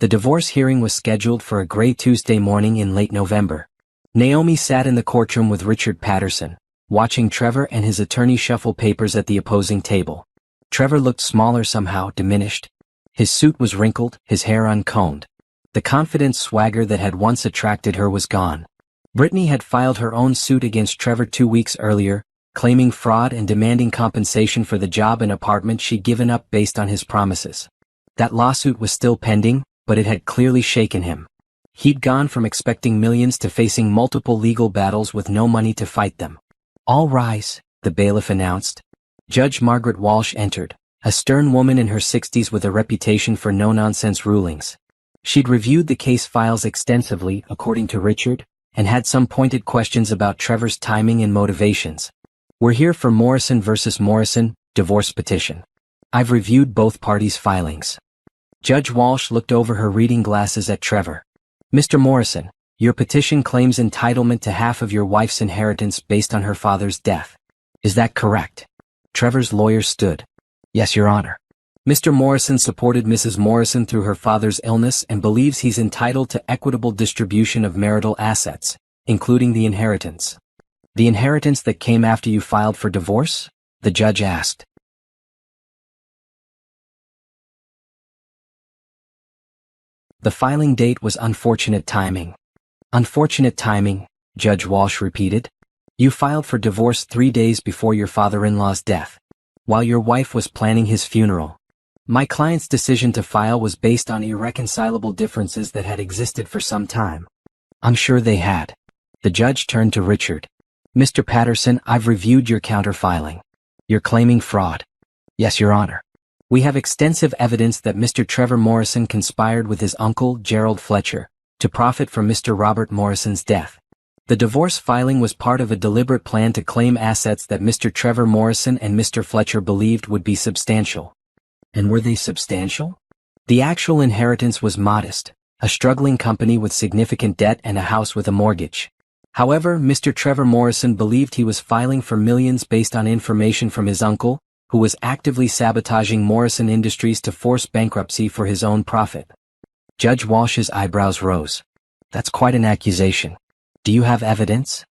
The divorce hearing was scheduled for a gray Tuesday morning in late November. Naomi sat in the courtroom with Richard Patterson, watching Trevor and his attorney shuffle papers at the opposing table. Trevor looked smaller somehow, diminished. His suit was wrinkled, his hair uncombed. The confident swagger that had once attracted her was gone. Brittany had filed her own suit against Trevor 2 weeks earlier, claiming fraud and demanding compensation for the job and apartment she'd given up based on his promises. That lawsuit was still pending, but it had clearly shaken him. He'd gone from expecting millions to facing multiple legal battles with no money to fight them. "All rise," the bailiff announced. Judge Margaret Walsh entered, a stern woman in her 60s with a reputation for no-nonsense rulings. She'd reviewed the case files extensively, according to Richard, and had some pointed questions about Trevor's timing and motivations. "We're here for Morrison versus Morrison, divorce petition. I've reviewed both parties' filings." Judge Walsh looked over her reading glasses at Trevor. "Mr. Morrison, your petition claims entitlement to half of your wife's inheritance based on her father's death. Is that correct?" Trevor's lawyer stood. "Yes, Your Honor. Mr. Morrison supported Mrs. Morrison through her father's illness and believes he's entitled to equitable distribution of marital assets, including the inheritance." "The inheritance that came after you filed for divorce?" the judge asked. The filing date was unfortunate timing. "Unfortunate timing," Judge Walsh repeated. "You filed for divorce 3 days before your father-in-law's death, while your wife was planning his funeral. My client's decision to file was based on irreconcilable differences that had existed for some time." "I'm sure they had." The judge turned to Richard. "Mr. Patterson, I've reviewed your counter-filing. You're claiming fraud." "Yes, Your Honor. We have extensive evidence that Mr. Trevor Morrison conspired with his uncle, Gerald Fletcher, to profit from Mr. Robert Morrison's death. The divorce filing was part of a deliberate plan to claim assets that Mr. Trevor Morrison and Mr. Fletcher believed would be substantial." "And were they substantial?" "The actual inheritance was modest, a struggling company with significant debt and a house with a mortgage. However, Mr. Trevor Morrison believed he was filing for millions based on information from his uncle, who was actively sabotaging Morrison Industries to force bankruptcy for his own profit." Judge Walsh's eyebrows rose. "That's quite an accusation. Do you have evidence?"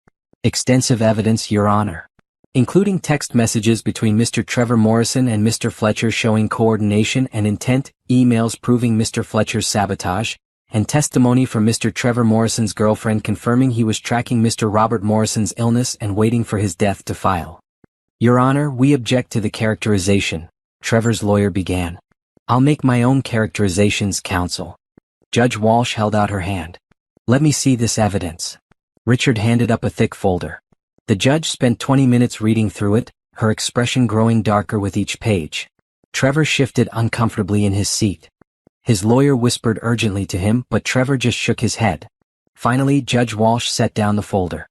"Extensive evidence, Your Honor. Including text messages between Mr. Trevor Morrison and Mr. Fletcher showing coordination and intent, emails proving Mr. Fletcher's sabotage, and testimony from Mr. Trevor Morrison's girlfriend confirming he was tracking Mr. Robert Morrison's illness and waiting for his death to file." "Your Honor, we object to the characterization," Trevor's lawyer began. "I'll make my own characterizations, counsel." Judge Walsh held out her hand. "Let me see this evidence." Richard handed up a thick folder. The judge spent 20 minutes reading through it, her expression growing darker with each page. Trevor shifted uncomfortably in his seat. His lawyer whispered urgently to him, but Trevor just shook his head. Finally, Judge Walsh set down the folder.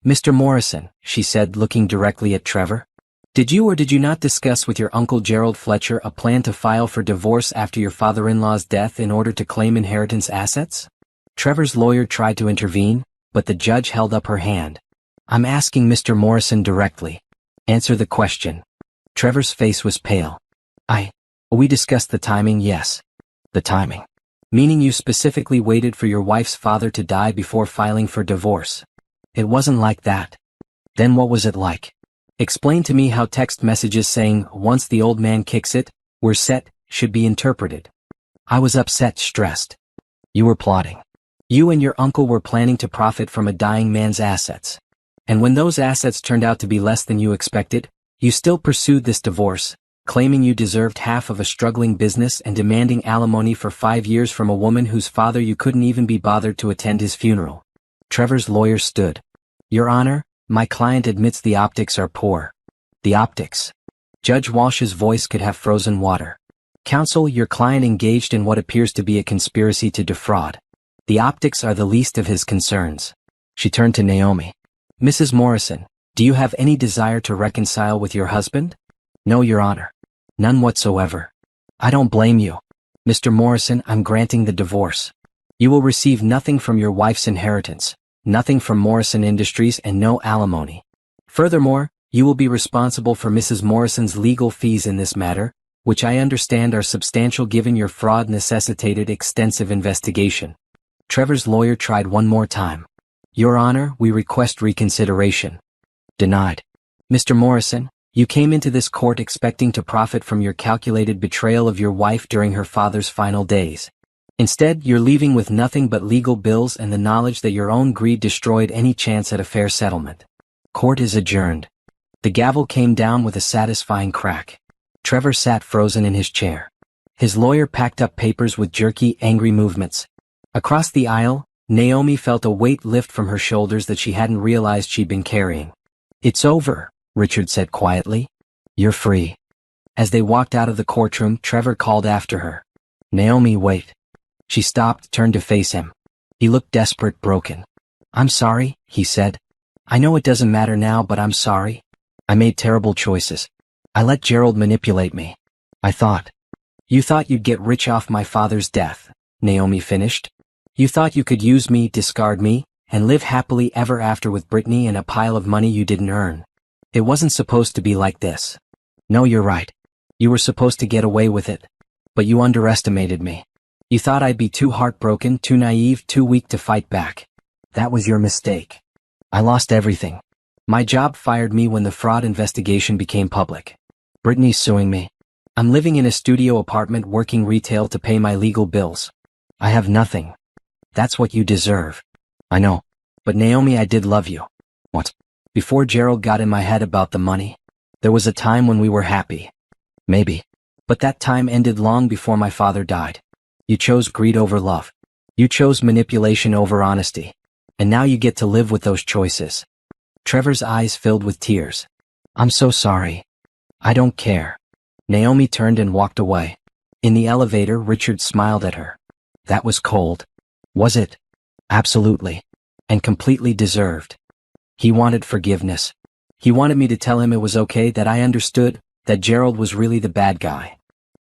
"Mr. Morrison," she said, looking directly at Trevor, "did you or did you not discuss with your uncle Gerald Fletcher a plan to file for divorce after your father-in-law's death in order to claim inheritance assets?" Trevor's lawyer tried to intervene, but the judge held up her hand. "I'm asking Mr. Morrison directly. Answer the question." Trevor's face was pale. We discussed the timing, yes." "The timing? Meaning you specifically waited for your wife's father to die before filing for divorce?" "It wasn't like that." "Then what was it like? Explain to me how text messages saying, 'once the old man kicks it, we're set,' should be interpreted." "I was upset, stressed." "You were plotting. You and your uncle were planning to profit from a dying man's assets. And when those assets turned out to be less than you expected, you still pursued this divorce, claiming you deserved half of a struggling business and demanding alimony for 5 years from a woman whose father you couldn't even be bothered to attend his funeral. Trevor's lawyer stood. Your Honor, my client admits the optics are poor. The optics. Judge Walsh's voice could have frozen water. Counsel, your client engaged in what appears to be a conspiracy to defraud. The optics are the least of his concerns. She turned to Naomi. Mrs. Morrison, do you have any desire to reconcile with your husband? No, Your Honor. None whatsoever. I don't blame you. Mr. Morrison, I'm granting the divorce. You will receive nothing from your wife's inheritance, nothing from Morrison Industries, and no alimony. Furthermore, you will be responsible for Mrs. Morrison's legal fees in this matter, which I understand are substantial given your fraud necessitated extensive investigation. Trevor's lawyer tried one more time. Your Honor, we request reconsideration. Denied. Mr. Morrison, you came into this court expecting to profit from your calculated betrayal of your wife during her father's final days. Instead, you're leaving with nothing but legal bills and the knowledge that your own greed destroyed any chance at a fair settlement. Court is adjourned. The gavel came down with a satisfying crack. Trevor sat frozen in his chair. His lawyer packed up papers with jerky, angry movements. Across the aisle, Naomi felt a weight lift from her shoulders that she hadn't realized she'd been carrying. It's over, Richard said quietly. You're free. As they walked out of the courtroom, Trevor called after her. Naomi, wait. She stopped, turned to face him. He looked desperate, broken. I'm sorry, he said. I know it doesn't matter now, but I'm sorry. I made terrible choices. I let Gerald manipulate me. I thought. You thought you'd get rich off my father's death, Naomi finished. You thought you could use me, discard me, and live happily ever after with Brittany and a pile of money you didn't earn. It wasn't supposed to be like this. No, you're right. You were supposed to get away with it. But you underestimated me. You thought I'd be too heartbroken, too naive, too weak to fight back. That was your mistake. I lost everything. My job fired me when the fraud investigation became public. Brittany's suing me. I'm living in a studio apartment working retail to pay my legal bills. I have nothing. That's what you deserve. I know. But Naomi, I did love you. What? Before Gerald got in my head about the money. There was a time when we were happy. Maybe. But that time ended long before my father died. You chose greed over love. You chose manipulation over honesty. And now you get to live with those choices. Trevor's eyes filled with tears. I'm so sorry. I don't care. Naomi turned and walked away. In the elevator, Richard smiled at her. That was cold. Was it? Absolutely. And completely deserved. He wanted forgiveness. He wanted me to tell him it was okay, that I understood, that Gerald was really the bad guy.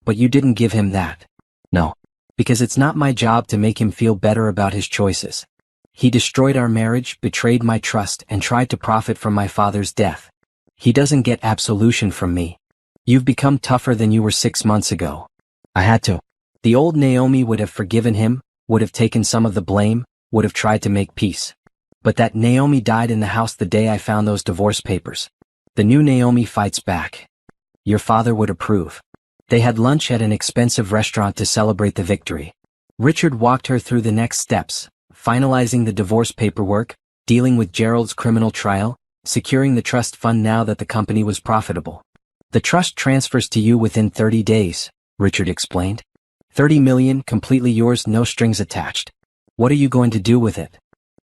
But you didn't give him that. No. Because it's not my job to make him feel better about his choices. He destroyed our marriage, betrayed my trust, and tried to profit from my father's death. He doesn't get absolution from me. You've become tougher than you were 6 months ago. I had to. The old Naomi would have forgiven him, would have taken some of the blame, would have tried to make peace. But that Naomi died in the house the day I found those divorce papers. The new Naomi fights back. Your father would approve. They had lunch at an expensive restaurant to celebrate the victory. Richard walked her through the next steps, finalizing the divorce paperwork, dealing with Gerald's criminal trial, securing the trust fund now that the company was profitable. The trust transfers to you within 30 days, Richard explained. 30 million, completely yours, no strings attached. What are you going to do with it?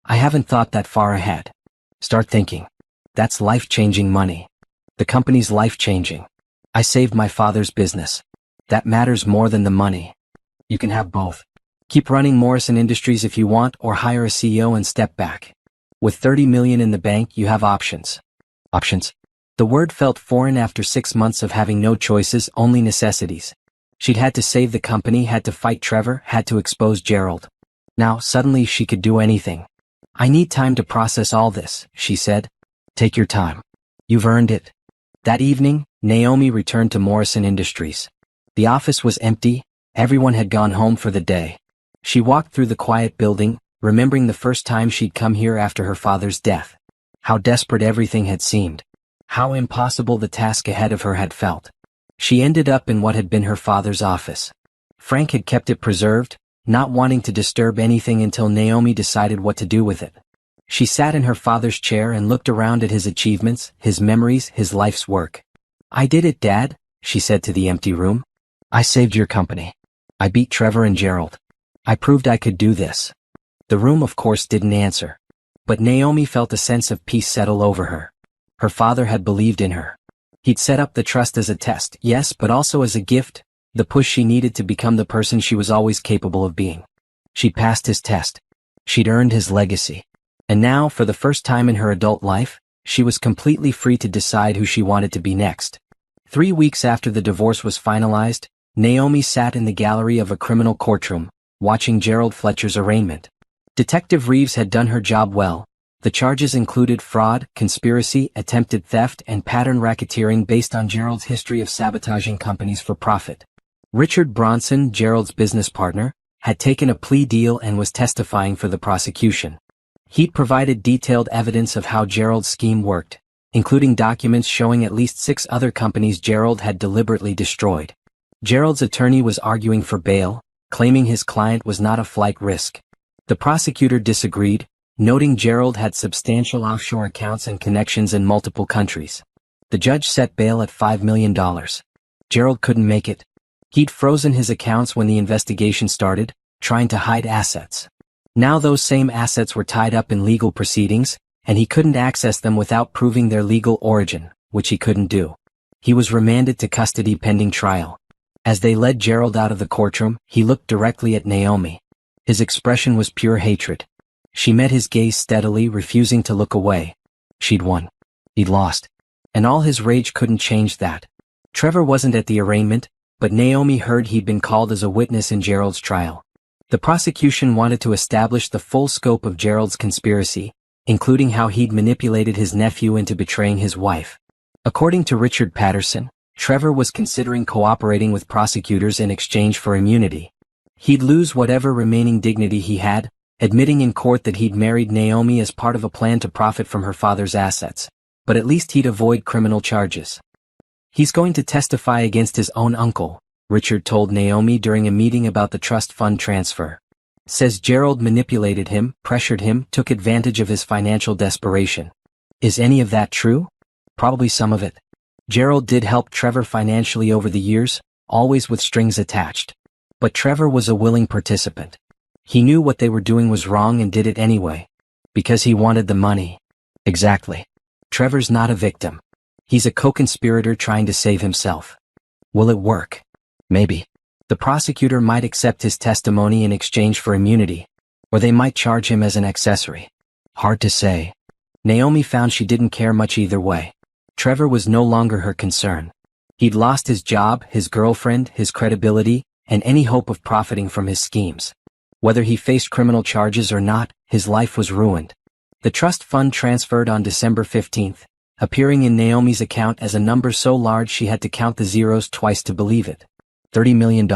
I haven't thought that far ahead. Start thinking. That's life-changing money. The company's life-changing. I saved my father's business. That matters more than the money. You can have both. Keep running Morrison Industries if you want, or hire a CEO and step back. With 30 million in the bank, you have options. Options? The word felt foreign after 6 months of having no choices, only necessities. She'd had to save the company, had to fight Trevor, had to expose Gerald. Now, suddenly she could do anything. I need time to process all this, she said. Take your time. You've earned it. That evening, Naomi returned to Morrison Industries. The office was empty, everyone had gone home for the day. She walked through the quiet building, remembering the first time she'd come here after her father's death. How desperate everything had seemed. How impossible the task ahead of her had felt. She ended up in what had been her father's office. Frank had kept it preserved, not wanting to disturb anything until Naomi decided what to do with it. She sat in her father's chair and looked around at his achievements, his memories, his life's work. I did it, Dad, she said to the empty room. I saved your company. I beat Trevor and Gerald. I proved I could do this. The room of course didn't answer. But Naomi felt a sense of peace settle over her. Her father had believed in her. He'd set up the trust as a test, yes, but also as a gift, the push she needed to become the person she was always capable of being. She'd passed his test. She'd earned his legacy. And now, for the first time in her adult life, she was completely free to decide who she wanted to be next. 3 weeks after the divorce was finalized, Naomi sat in the gallery of a criminal courtroom, watching Gerald Fletcher's arraignment. Detective Reeves had done her job well. The charges included fraud, conspiracy, attempted theft, and pattern racketeering based on Gerald's history of sabotaging companies for profit. Richard Bronson, Gerald's business partner, had taken a plea deal and was testifying for the prosecution. He'd provided detailed evidence of how Gerald's scheme worked, including documents showing at least 6 other companies Gerald had deliberately destroyed. Gerald's attorney was arguing for bail, claiming his client was not a flight risk. The prosecutor disagreed, noting Gerald had substantial offshore accounts and connections in multiple countries. The judge set bail at $5 million. Gerald couldn't make it. He'd frozen his accounts when the investigation started, trying to hide assets. Now those same assets were tied up in legal proceedings, and he couldn't access them without proving their legal origin, which he couldn't do. He was remanded to custody pending trial. As they led Gerald out of the courtroom, he looked directly at Naomi. His expression was pure hatred. She met his gaze steadily, refusing to look away. She'd won. He'd lost. And all his rage couldn't change that. Trevor wasn't at the arraignment, but Naomi heard he'd been called as a witness in Gerald's trial. The prosecution wanted to establish the full scope of Gerald's conspiracy, including how he'd manipulated his nephew into betraying his wife. According to Richard Patterson, Trevor was considering cooperating with prosecutors in exchange for immunity. He'd lose whatever remaining dignity he had, admitting in court that he'd married Naomi as part of a plan to profit from her father's assets, but at least he'd avoid criminal charges. He's going to testify against his own uncle, Richard told Naomi during a meeting about the trust fund transfer. Says Gerald manipulated him, pressured him, took advantage of his financial desperation. Is any of that true? Probably some of it. Gerald did help Trevor financially over the years, always with strings attached. But Trevor was a willing participant. He knew what they were doing was wrong and did it anyway. Because he wanted the money. Exactly. Trevor's not a victim. He's a co-conspirator trying to save himself. Will it work? Maybe. The prosecutor might accept his testimony in exchange for immunity, or they might charge him as an accessory. Hard to say. Naomi found she didn't care much either way. Trevor was no longer her concern. He'd lost his job, his girlfriend, his credibility, and any hope of profiting from his schemes. Whether he faced criminal charges or not, his life was ruined. The trust fund transferred on December 15th, appearing in Naomi's account as a number so large she had to count the zeros twice to believe it. $30 million.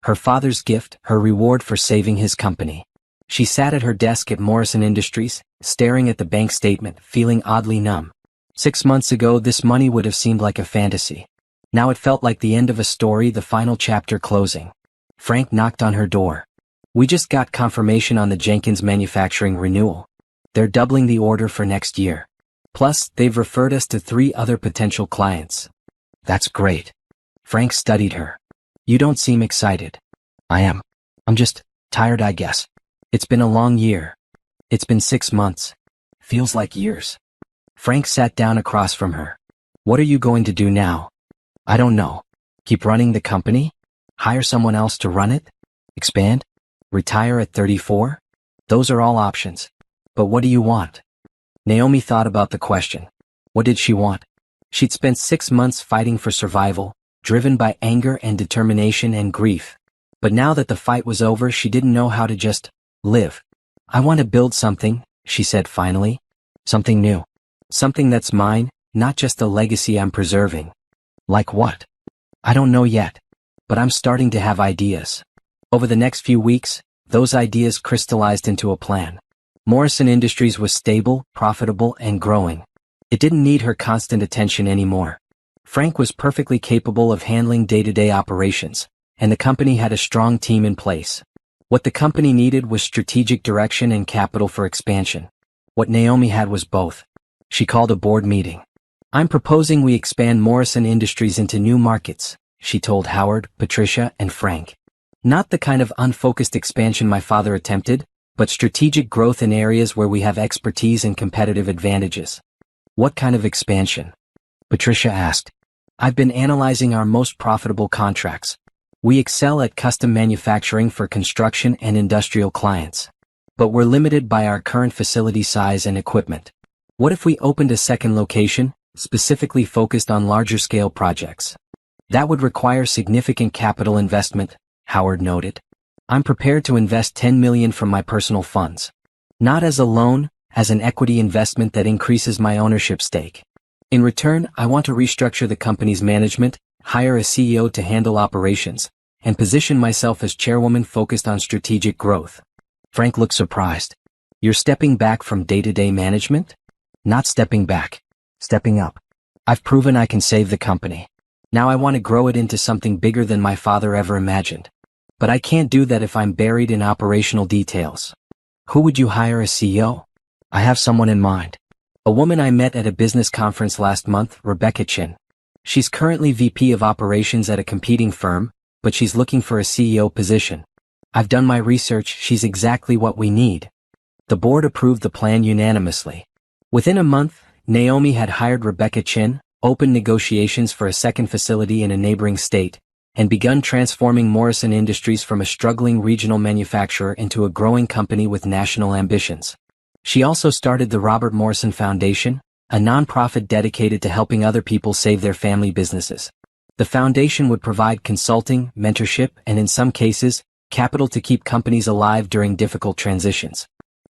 Her father's gift, her reward for saving his company. She sat at her desk at Morrison Industries, staring at the bank statement, feeling oddly numb. 6 months ago this money would have seemed like a fantasy. Now it felt like the end of a story, the final chapter closing. Frank knocked on her door. We just got confirmation on the Jenkins manufacturing renewal. They're doubling the order for next year. Plus, they've referred us to 3 other potential clients. That's great. Frank studied her. You don't seem excited. I am. I'm just tired, I guess. It's been a long year. It's been 6 months. Feels like years. Frank sat down across from her. What are you going to do now? I don't know. Keep running the company? Hire someone else to run it? Expand? Retire at 34? Those are all options. But what do you want? Naomi thought about the question. What did she want? She'd spent 6 months fighting for survival, driven by anger and determination and grief. But now that the fight was over, she didn't know how to just live. I want to build something, she said finally. Something new. Something that's mine, not just a legacy I'm preserving. Like what? I don't know yet. But I'm starting to have ideas. Over the next few weeks, those ideas crystallized into a plan. Morrison Industries was stable, profitable, and growing. It didn't need her constant attention anymore. Frank was perfectly capable of handling day-to-day operations, and the company had a strong team in place. What the company needed was strategic direction and capital for expansion. What Naomi had was both. She called a board meeting. I'm proposing we expand Morrison Industries into new markets, she told Howard, Patricia, and Frank. Not the kind of unfocused expansion my father attempted, but strategic growth in areas where we have expertise and competitive advantages. What kind of expansion? Patricia asked. I've been analyzing our most profitable contracts. We excel at custom manufacturing for construction and industrial clients. But we're limited by our current facility size and equipment. What if we opened a second location, specifically focused on larger scale projects? That would require significant capital investment, Howard noted. I'm prepared to invest $10 million from my personal funds. Not as a loan, as an equity investment that increases my ownership stake. In return, I want to restructure the company's management, hire a CEO to handle operations, and position myself as chairwoman focused on strategic growth. Frank looked surprised. You're stepping back from day-to-day management? Not stepping back. Stepping up. I've proven I can save the company. Now I want to grow it into something bigger than my father ever imagined. But I can't do that if I'm buried in operational details. Who would you hire as CEO? I have someone in mind. A woman I met at a business conference last month, Rebecca Chin. She's currently VP of operations at a competing firm, but she's looking for a CEO position. I've done my research, she's exactly what we need. The board approved the plan unanimously. Within a month, Naomi had hired Rebecca Chin, opened negotiations for a second facility in a neighboring state, and begun transforming Morrison Industries from a struggling regional manufacturer into a growing company with national ambitions. She also started the Robert Morrison Foundation, a nonprofit dedicated to helping other people save their family businesses. The foundation would provide consulting, mentorship, and in some cases, capital to keep companies alive during difficult transitions.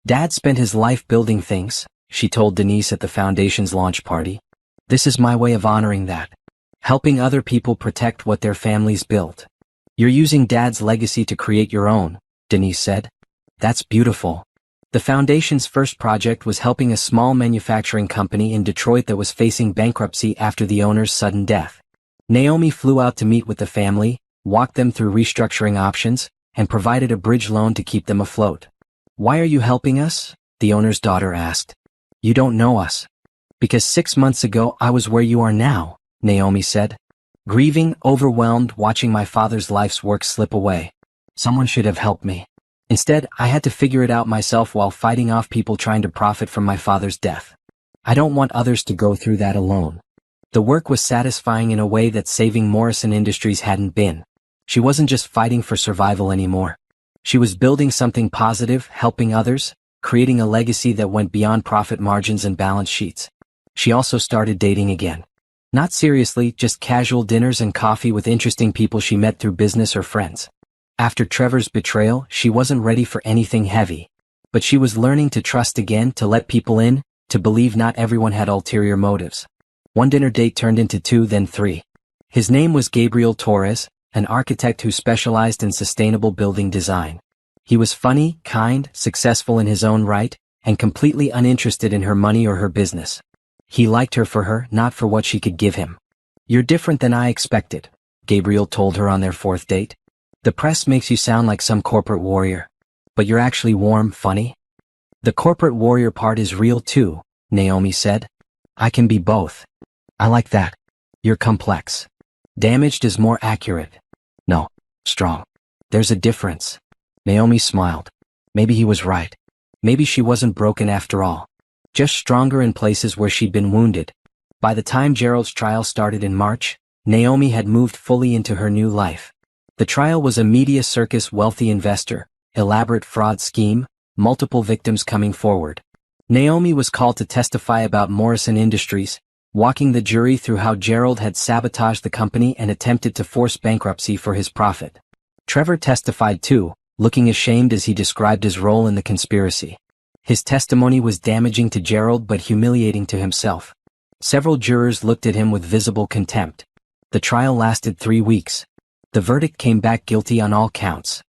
Dad spent his life building things, she told Denise at the foundation's launch party. This is my way of honoring that. Helping other people protect what their families built. You're using Dad's legacy to create your own, Denise said. That's beautiful. The foundation's first project was helping a small manufacturing company in Detroit that was facing bankruptcy after the owner's sudden death. Naomi flew out to meet with the family, walked them through restructuring options, and provided a bridge loan to keep them afloat. Why are you helping us? The owner's daughter asked. You don't know us. Because 6 months ago I was where you are now, Naomi said. Grieving, overwhelmed, watching my father's life's work slip away. Someone should have helped me. Instead, I had to figure it out myself while fighting off people trying to profit from my father's death. I don't want others to go through that alone. The work was satisfying in a way that saving Morrison Industries hadn't been. She wasn't just fighting for survival anymore. She was building something positive, helping others, creating a legacy that went beyond profit margins and balance sheets. She also started dating again. Not seriously, just casual dinners and coffee with interesting people she met through business or friends. After Trevor's betrayal, she wasn't ready for anything heavy. But she was learning to trust again, to let people in, to believe not everyone had ulterior motives. One dinner date turned into 2, then 3. His name was Gabriel Torres, an architect who specialized in sustainable building design. He was funny, kind, successful in his own right, and completely uninterested in her money or her business. He liked her for her, not for what she could give him. You're different than I expected, Gabriel told her on their 4th date. The press makes you sound like some corporate warrior. But you're actually warm, funny. The corporate warrior part is real too, Naomi said. I can be both. I like that. You're complex. Damaged is more accurate. No, strong. There's a difference. Naomi smiled. Maybe he was right. Maybe she wasn't broken after all. Just stronger in places where she'd been wounded. By the time Gerald's trial started in March, Naomi had moved fully into her new life. The trial was a media circus, wealthy investor, elaborate fraud scheme, multiple victims coming forward. Naomi was called to testify about Morrison Industries, walking the jury through how Gerald had sabotaged the company and attempted to force bankruptcy for his profit. Trevor testified too, looking ashamed as he described his role in the conspiracy. His testimony was damaging to Gerald but humiliating to himself. Several jurors looked at him with visible contempt. The trial lasted 3 weeks. The verdict came back guilty on all counts.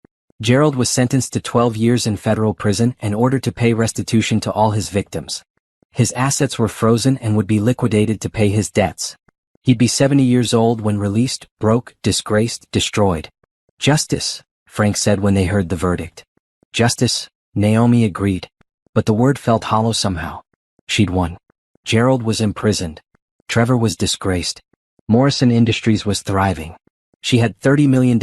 Gerald was sentenced to 12 years in federal prison and ordered to pay restitution to all his victims. His assets were frozen and would be liquidated to pay his debts. He'd be 70 years old when released, broke, disgraced, destroyed. Justice, Frank said when they heard the verdict. Justice, Naomi agreed. But the word felt hollow somehow. She'd won. Gerald was imprisoned. Trevor was disgraced. Morrison Industries was thriving. She had $30 million,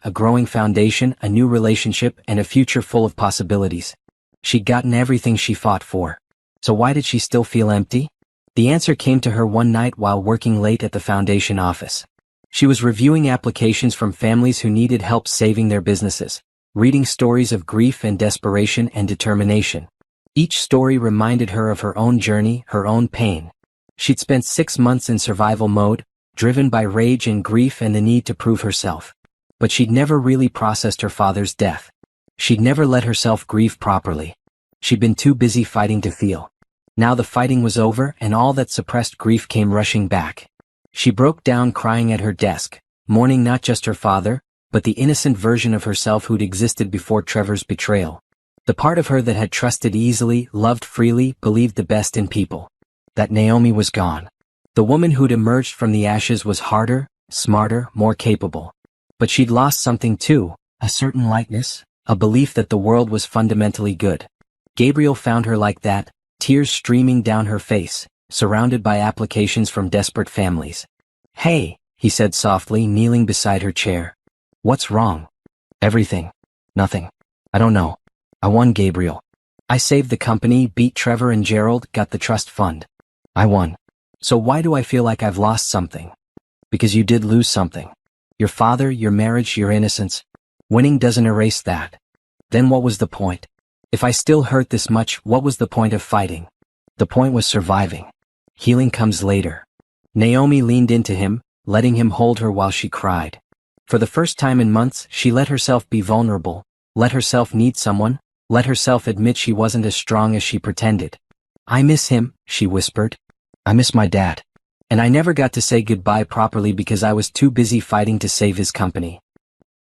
a growing foundation, a new relationship, and a future full of possibilities. She'd gotten everything she fought for. So why did she still feel empty? The answer came to her one night while working late at the foundation office. She was reviewing applications from families who needed help saving their businesses, reading stories of grief and desperation and determination. Each story reminded her of her own journey, her own pain. She'd spent 6 months in survival mode, driven by rage and grief and the need to prove herself. But she'd never really processed her father's death. She'd never let herself grieve properly. She'd been too busy fighting to feel. Now the fighting was over and all that suppressed grief came rushing back. She broke down crying at her desk, mourning not just her father, but the innocent version of herself who'd existed before Trevor's betrayal. The part of her that had trusted easily, loved freely, believed the best in people. That Naomi was gone. The woman who'd emerged from the ashes was harder, smarter, more capable. But she'd lost something too, a certain lightness, a belief that the world was fundamentally good. Gabriel found her like that, tears streaming down her face, surrounded by applications from desperate families. "Hey," he said softly, kneeling beside her chair. "What's wrong?" "Everything. Nothing. I don't know. I won, Gabriel. I saved the company, beat Trevor and Gerald, got the trust fund. I won. So why do I feel like I've lost something?" "Because you did lose something. Your father, your marriage, your innocence. Winning doesn't erase that. Then what was the point? If I still hurt this much, what was the point of fighting? The point was surviving. Healing comes later." Naomi leaned into him, letting him hold her while she cried. For the first time in months, she let herself be vulnerable, let herself need someone, let herself admit she wasn't as strong as she pretended. "I miss him," she whispered. "I miss my dad. And I never got to say goodbye properly because I was too busy fighting to save his company."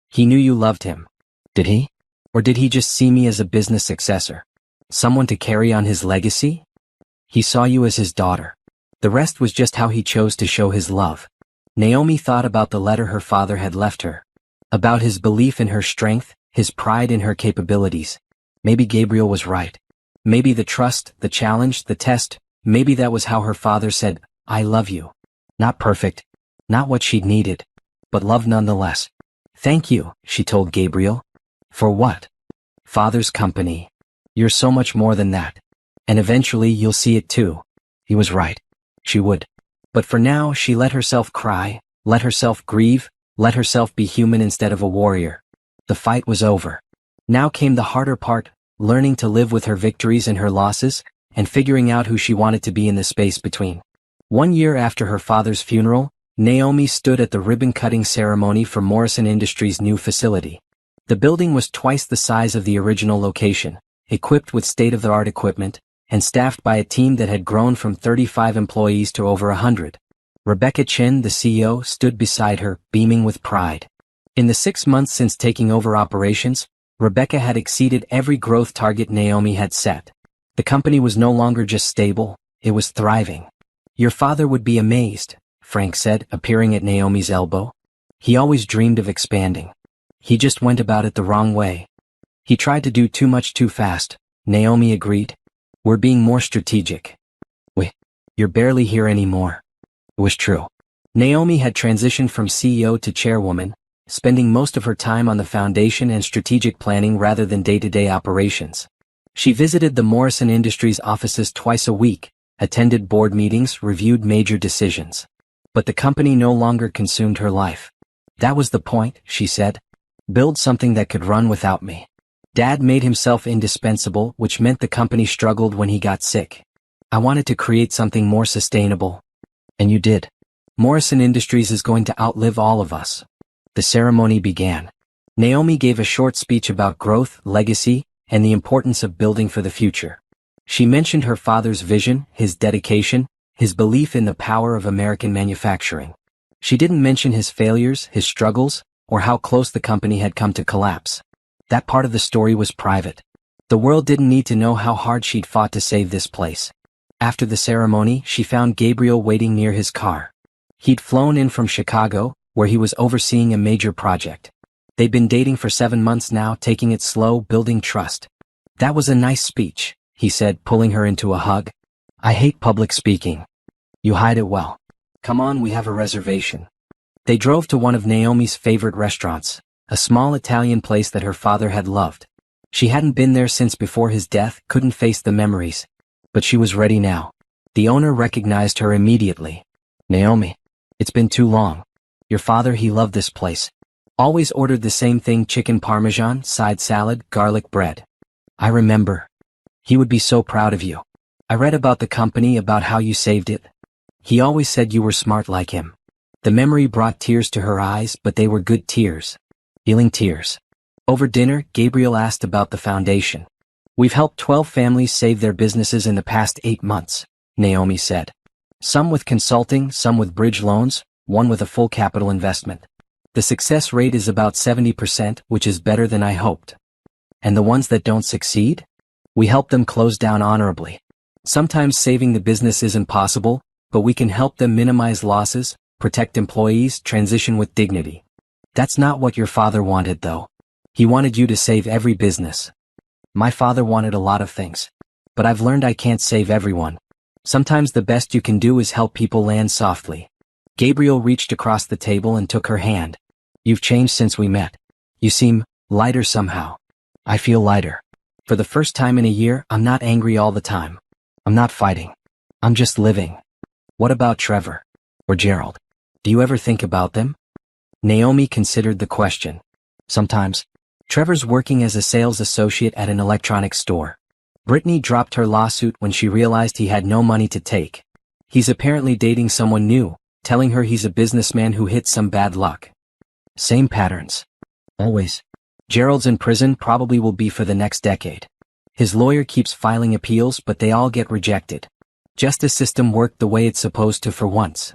"He knew you loved him. Did he? Or did he just see me as a business successor? Someone to carry on his legacy?" "He saw you as his daughter. The rest was just how he chose to show his love." Naomi thought about the letter her father had left her. About his belief in her strength, his pride in her capabilities. Maybe Gabriel was right. Maybe the trust, the challenge, the test, maybe that was how her father said, "I love you." Not perfect. Not what she'd needed. But love nonetheless. "Thank you," she told Gabriel. "For what?" "Father's company. You're so much more than that. And eventually you'll see it too." He was right. She would. But for now, she let herself cry, let herself grieve, let herself be human instead of a warrior. The fight was over. Now came the harder part, learning to live with her victories and her losses, and figuring out who she wanted to be in the space between. 1 year after her father's funeral, Naomi stood at the ribbon-cutting ceremony for Morrison Industries' new facility. The building was twice the size of the original location, equipped with state-of-the-art equipment, and staffed by a team that had grown from 35 employees to over 100. Rebecca Chen, the CEO, stood beside her, beaming with pride. In the 6 months since taking over operations, Rebecca had exceeded every growth target Naomi had set. The company was no longer just stable, it was thriving. "Your father would be amazed," Frank said, appearing at Naomi's elbow. "He always dreamed of expanding. He just went about it the wrong way. He tried to do too much too fast," Naomi agreed. "We're being more strategic." You're barely here anymore." It was true. Naomi had transitioned from CEO to chairwoman, spending most of her time on the foundation and strategic planning rather than day-to-day operations. She visited the Morrison Industries offices twice a week, attended board meetings, reviewed major decisions. But the company no longer consumed her life. "That was the point," she said. "Build something that could run without me." Dad made himself indispensable, which meant the company struggled when he got sick. "I wanted to create something more sustainable." "And you did. Morrison Industries is going to outlive all of us." The ceremony began. Naomi gave a short speech about growth, legacy, and the importance of building for the future. She mentioned her father's vision, his dedication, his belief in the power of American manufacturing. She didn't mention his failures, his struggles, or how close the company had come to collapse. That part of the story was private. The world didn't need to know how hard she'd fought to save this place. After the ceremony, she found Gabriel waiting near his car. He'd flown in from Chicago, where he was overseeing a major project. They'd been dating for 7 months now, taking it slow, building trust. "That was a nice speech," he said, pulling her into a hug. "I hate public speaking." "You hide it well." Come on, we have a reservation. They drove to one of Naomi's favorite restaurants, a small Italian place that her father had loved. She hadn't been there since before his death, couldn't face the memories. But she was ready now. The owner recognized her immediately. Naomi. It's been too long. Your father, he loved this place. Always ordered the same thing: chicken parmesan, side salad, garlic bread. I remember. He would be so proud of you. I read about the company, about how you saved it. He always said you were smart like him. The memory brought tears to her eyes, but they were good tears. Healing tears. Over dinner, Gabriel asked about the foundation. We've helped 12 families save their businesses in the past 8 months, Naomi said. Some with consulting, some with bridge loans, one with a full capital investment. The success rate is about 70%, which is better than I hoped. And the ones that don't succeed? We help them close down honorably. Sometimes saving the business isn't possible, but we can help them minimize losses, protect employees, transition with dignity. That's not what your father wanted, though. He wanted you to save every business. My father wanted a lot of things. But I've learned I can't save everyone. Sometimes the best you can do is help people land softly. Gabriel reached across the table and took her hand. You've changed since we met. You seem lighter somehow. I feel lighter. For the first time in a year, I'm not angry all the time. I'm not fighting. I'm just living. What about Trevor? Or Gerald? Do you ever think about them? Naomi considered the question. Sometimes. Trevor's working as a sales associate at an electronics store. Brittany dropped her lawsuit when she realized he had no money to take. He's apparently dating someone new, telling her he's a businessman who hit some bad luck. Same patterns. Always. Gerald's in prison, probably will be for the next decade. His lawyer keeps filing appeals, but they all get rejected. Justice system worked the way it's supposed to for once.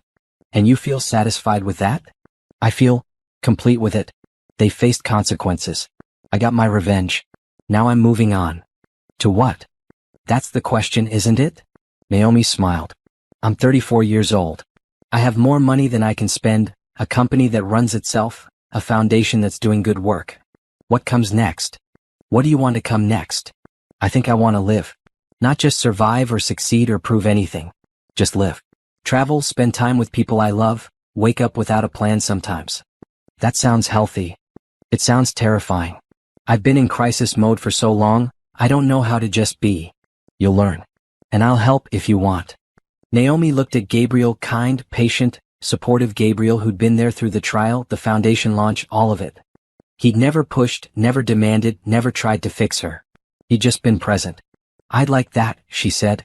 And you feel satisfied with that? I feel complete with it. They faced consequences. I got my revenge. Now I'm moving on. To what? That's the question, isn't it? Naomi smiled. I'm 34 years old. I have more money than I can spend, a company that runs itself, a foundation that's doing good work. What comes next? What do you want to come next? I think I want to live. Not just survive or succeed or prove anything. Just live. Travel, spend time with people I love, wake up without a plan sometimes. That sounds healthy. It sounds terrifying. I've been in crisis mode for so long, I don't know how to just be. You'll learn. And I'll help if you want. Naomi looked at Gabriel, kind, patient, supportive Gabriel who'd been there through the trial, the foundation launch, all of it. He'd never pushed, never demanded, never tried to fix her. He'd just been present. I'd like that, she said.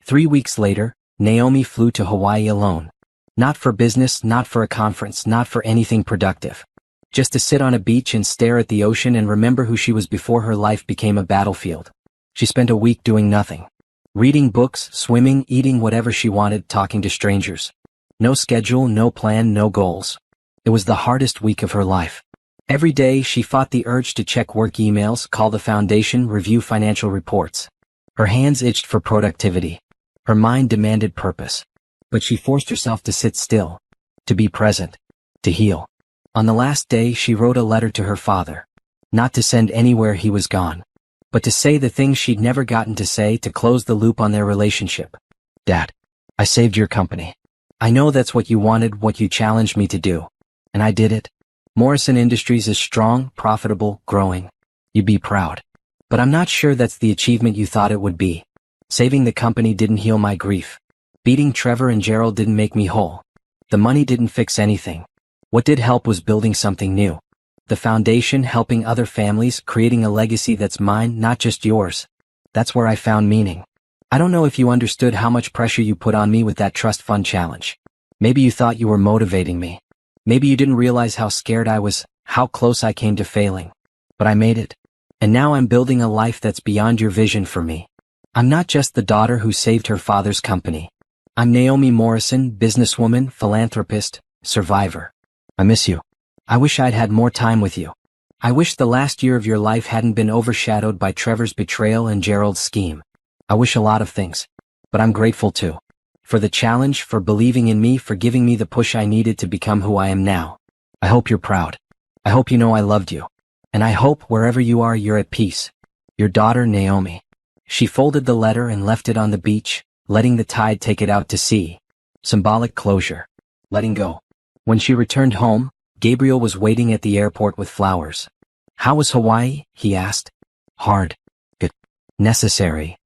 3 weeks later, Naomi flew to Hawaii alone. Not for business, not for a conference, not for anything productive. Just to sit on a beach and stare at the ocean and remember who she was before her life became a battlefield. She spent a week doing nothing. Reading books, swimming, eating whatever she wanted, talking to strangers. No schedule, no plan, no goals. It was the hardest week of her life. Every day she fought the urge to check work emails, call the foundation, review financial reports. Her hands itched for productivity. Her mind demanded purpose. But she forced herself to sit still. To be present. To heal. On the last day she wrote a letter to her father. Not to send anywhere he was gone. But to say the things she'd never gotten to say, to close the loop on their relationship. Dad, I saved your company. I know that's what you wanted, what you challenged me to do. And I did it. Morrison Industries is strong, profitable, growing. You'd be proud. But I'm not sure that's the achievement you thought it would be. Saving the company didn't heal my grief. Beating Trevor and Gerald didn't make me whole. The money didn't fix anything. What did help was building something new. The foundation, helping other families, creating a legacy that's mine, not just yours. That's where I found meaning. I don't know if you understood how much pressure you put on me with that trust fund challenge. Maybe you thought you were motivating me. Maybe you didn't realize how scared I was, how close I came to failing. But I made it. And now I'm building a life that's beyond your vision for me. I'm not just the daughter who saved her father's company. I'm Naomi Morrison, businesswoman, philanthropist, survivor. I miss you. I wish I'd had more time with you. I wish the last year of your life hadn't been overshadowed by Trevor's betrayal and Gerald's scheme. I wish a lot of things. But I'm grateful too. For the challenge, for believing in me, for giving me the push I needed to become who I am now. I hope you're proud. I hope you know I loved you. And I hope wherever you are, you're at peace. Your daughter, Naomi. She folded the letter and left it on the beach, letting the tide take it out to sea. Symbolic closure. letting go. When she returned home, Gabriel was waiting at the airport with flowers. "How was Hawaii?" he asked. "Hard. Good. Necessary.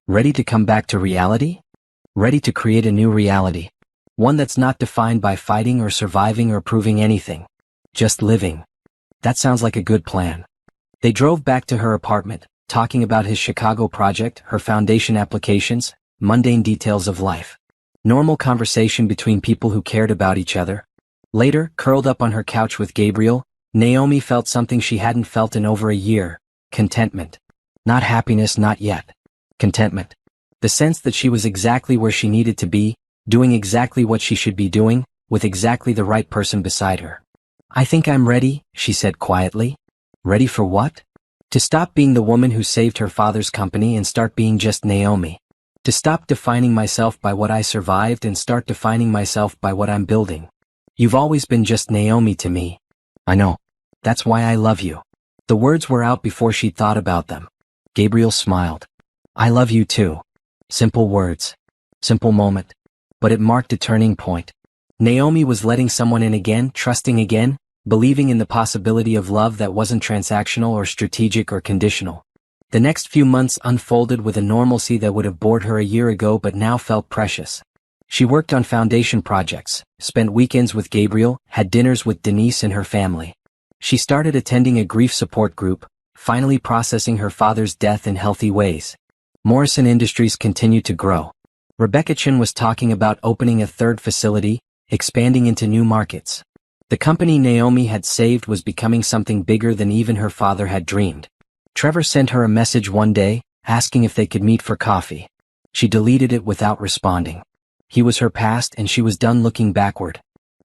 Ready to come back to reality? Ready to create a new reality. One that's not defined by fighting or surviving or proving anything. Just living." "That sounds like a good plan." They drove back to her apartment, talking about his Chicago project, her foundation applications, mundane details of life. Normal conversation between people who cared about each other. Later, curled up on her couch with Gabriel, Naomi felt something she hadn't felt in over a year: contentment. Not happiness, not yet. Contentment. The sense that she was exactly where she needed to be, doing exactly what she should be doing, with exactly the right person beside her. "I think I'm ready," she said quietly. Ready for what? To stop being the woman who saved her father's company and start being just Naomi. To stop defining myself by what I survived and start defining myself by what I'm building. "You've always been just Naomi to me." "I know. That's why I love you." The words were out before she'd thought about them. Gabriel smiled. "I love you too." Simple words. Simple moment. But it marked a turning point. Naomi was letting someone in again, trusting again, believing in the possibility of love that wasn't transactional or strategic or conditional. The next few months unfolded with a normalcy that would have bored her a year ago but now felt precious. She worked on foundation projects, spent weekends with Gabriel, had dinners with Denise and her family. She started attending a grief support group, finally processing her father's death in healthy ways. Morrison Industries continued to grow. Rebecca Chin was talking about opening a third facility, expanding into new markets. The company Naomi had saved was becoming something bigger than even her father had dreamed. Trevor sent her a message one day, asking if they could meet for coffee. She deleted it without responding. He was her past and she was done looking backward.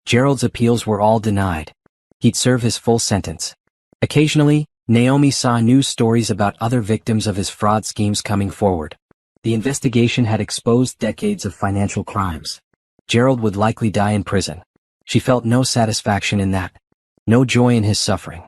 Gerald's appeals were all denied. He'd serve his full sentence. Occasionally, Naomi saw news stories about other victims of his fraud schemes coming forward. The investigation had exposed decades of financial crimes. Gerald would likely die in prison. She felt no satisfaction in that. No joy in his suffering.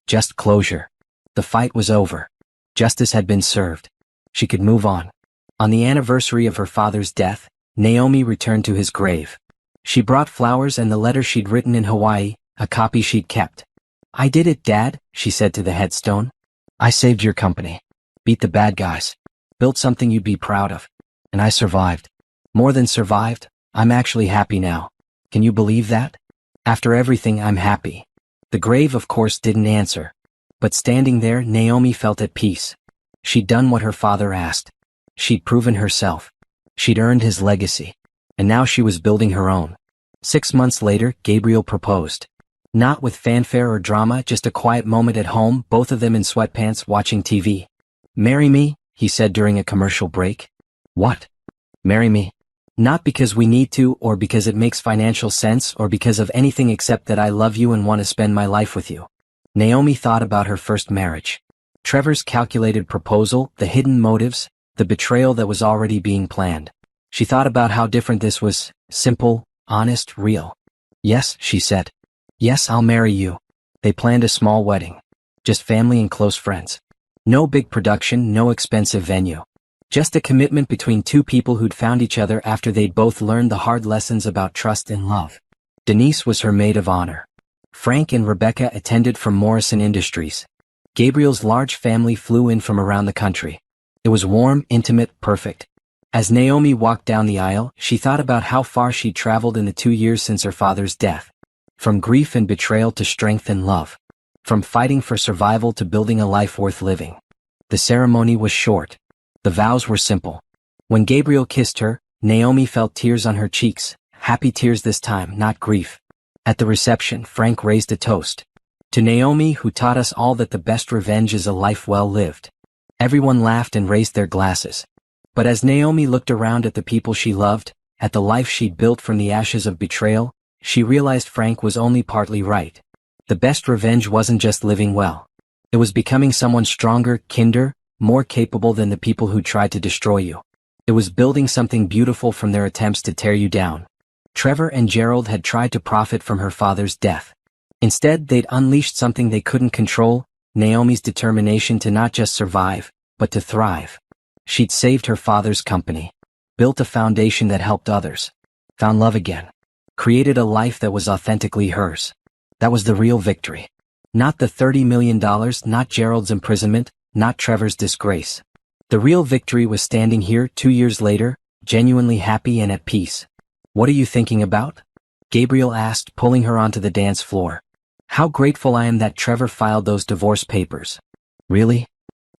Just closure. The fight was over. Justice had been served. She could move on. On the anniversary of her father's death, Naomi returned to his grave. She brought flowers and the letter she'd written in Hawaii, a copy she'd kept. "I did it, Dad," she said to the headstone. "I saved your company. Beat the bad guys. Built something you'd be proud of. And I survived. More than survived, I'm actually happy now. Can you believe that? After everything, I'm happy." The grave, of course, didn't answer. But standing there, Naomi felt at peace. She'd done what her father asked. She'd proven herself. She'd earned his legacy. And now she was building her own. 6 months later, Gabriel proposed. Not with fanfare or drama, just a quiet moment at home, both of them in sweatpants watching TV. "Marry me," he said during a commercial break. "What?" "Marry me. Not because we need to or because it makes financial sense or because of anything except that I love you and want to spend my life with you." Naomi thought about her first marriage. Trevor's calculated proposal, the hidden motives, the betrayal that was already being planned. She thought about how different this was: simple, honest, real. "Yes," she said. "Yes, I'll marry you." They planned a small wedding. Just family and close friends. No big production, no expensive venue. Just a commitment between two people who'd found each other after they'd both learned the hard lessons about trust and love. Denise was her maid of honor. Frank and Rebecca attended from Morrison Industries. Gabriel's large family flew in from around the country. It was warm, intimate, perfect. As Naomi walked down the aisle, she thought about how far she'd traveled in the 2 years since her father's death. From grief and betrayal to strength and love. From fighting for survival to building a life worth living. The ceremony was short. The vows were simple. When Gabriel kissed her, Naomi felt tears on her cheeks, happy tears this time, not grief. At the reception, Frank raised a toast. To Naomi, who taught us all that the best revenge is a life well lived. Everyone laughed and raised their glasses. But as Naomi looked around at the people she loved, at the life she'd built from the ashes of betrayal, she realized Frank was only partly right. The best revenge wasn't just living well. It was becoming someone stronger, kinder, more capable than the people who tried to destroy you. It was building something beautiful from their attempts to tear you down. Trevor and Gerald had tried to profit from her father's death. Instead, they'd unleashed something they couldn't control: Naomi's determination to not just survive, but to thrive. She'd saved her father's company, built a foundation that helped others, found love again. Created a life that was authentically hers. That was the real victory. Not the $30 million, not Gerald's imprisonment, not Trevor's disgrace. The real victory was standing here 2 years later, genuinely happy and at peace. What are you thinking about? Gabriel asked, pulling her onto the dance floor. How grateful I am that Trevor filed those divorce papers. Really?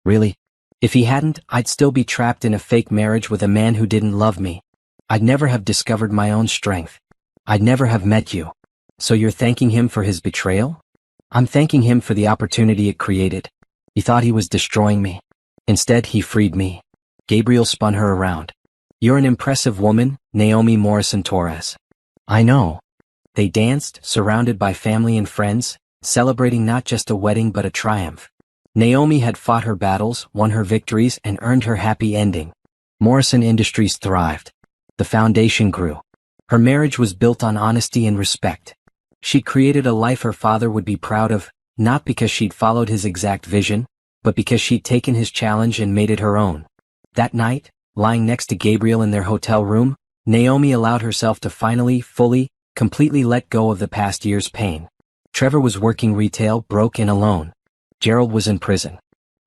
Really? If he hadn't, I'd still be trapped in a fake marriage with a man who didn't love me. I'd never have discovered my own strength. I'd never have met you. So you're thanking him for his betrayal? I'm thanking him for the opportunity it created. He thought he was destroying me. Instead, he freed me. Gabriel spun her around. You're an impressive woman, Naomi Morrison Torres. I know. They danced, surrounded by family and friends, celebrating not just a wedding but a triumph. Naomi had fought her battles, won her victories, and earned her happy ending. Morrison Industries thrived. The foundation grew. Her marriage was built on honesty and respect. She created a life her father would be proud of, not because she'd followed his exact vision, but because she'd taken his challenge and made it her own. That night, lying next to Gabriel in their hotel room, Naomi allowed herself to finally, fully, completely let go of the past year's pain. Trevor was working retail, broke and alone. Gerald was in prison.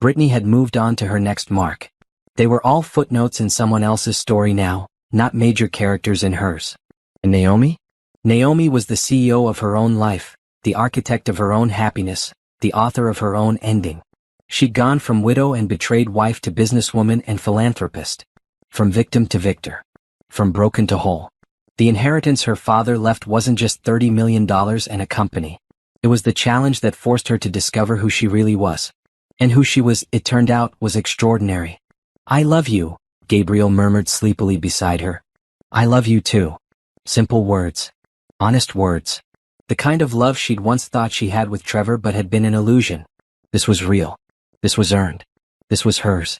Brittany had moved on to her next mark. They were all footnotes in someone else's story now, not major characters in hers. And Naomi? Naomi was the CEO of her own life, the architect of her own happiness, the author of her own ending. She'd gone from widow and betrayed wife to businesswoman and philanthropist. From victim to victor. From broken to whole. The inheritance her father left wasn't just $30 million and a company. It was the challenge that forced her to discover who she really was. And who she was, it turned out, was extraordinary. I love you, Gabriel murmured sleepily beside her. I love you too. Simple words. Honest words. The kind of love she'd once thought she had with Trevor but had been an illusion. This was real. This was earned. This was hers.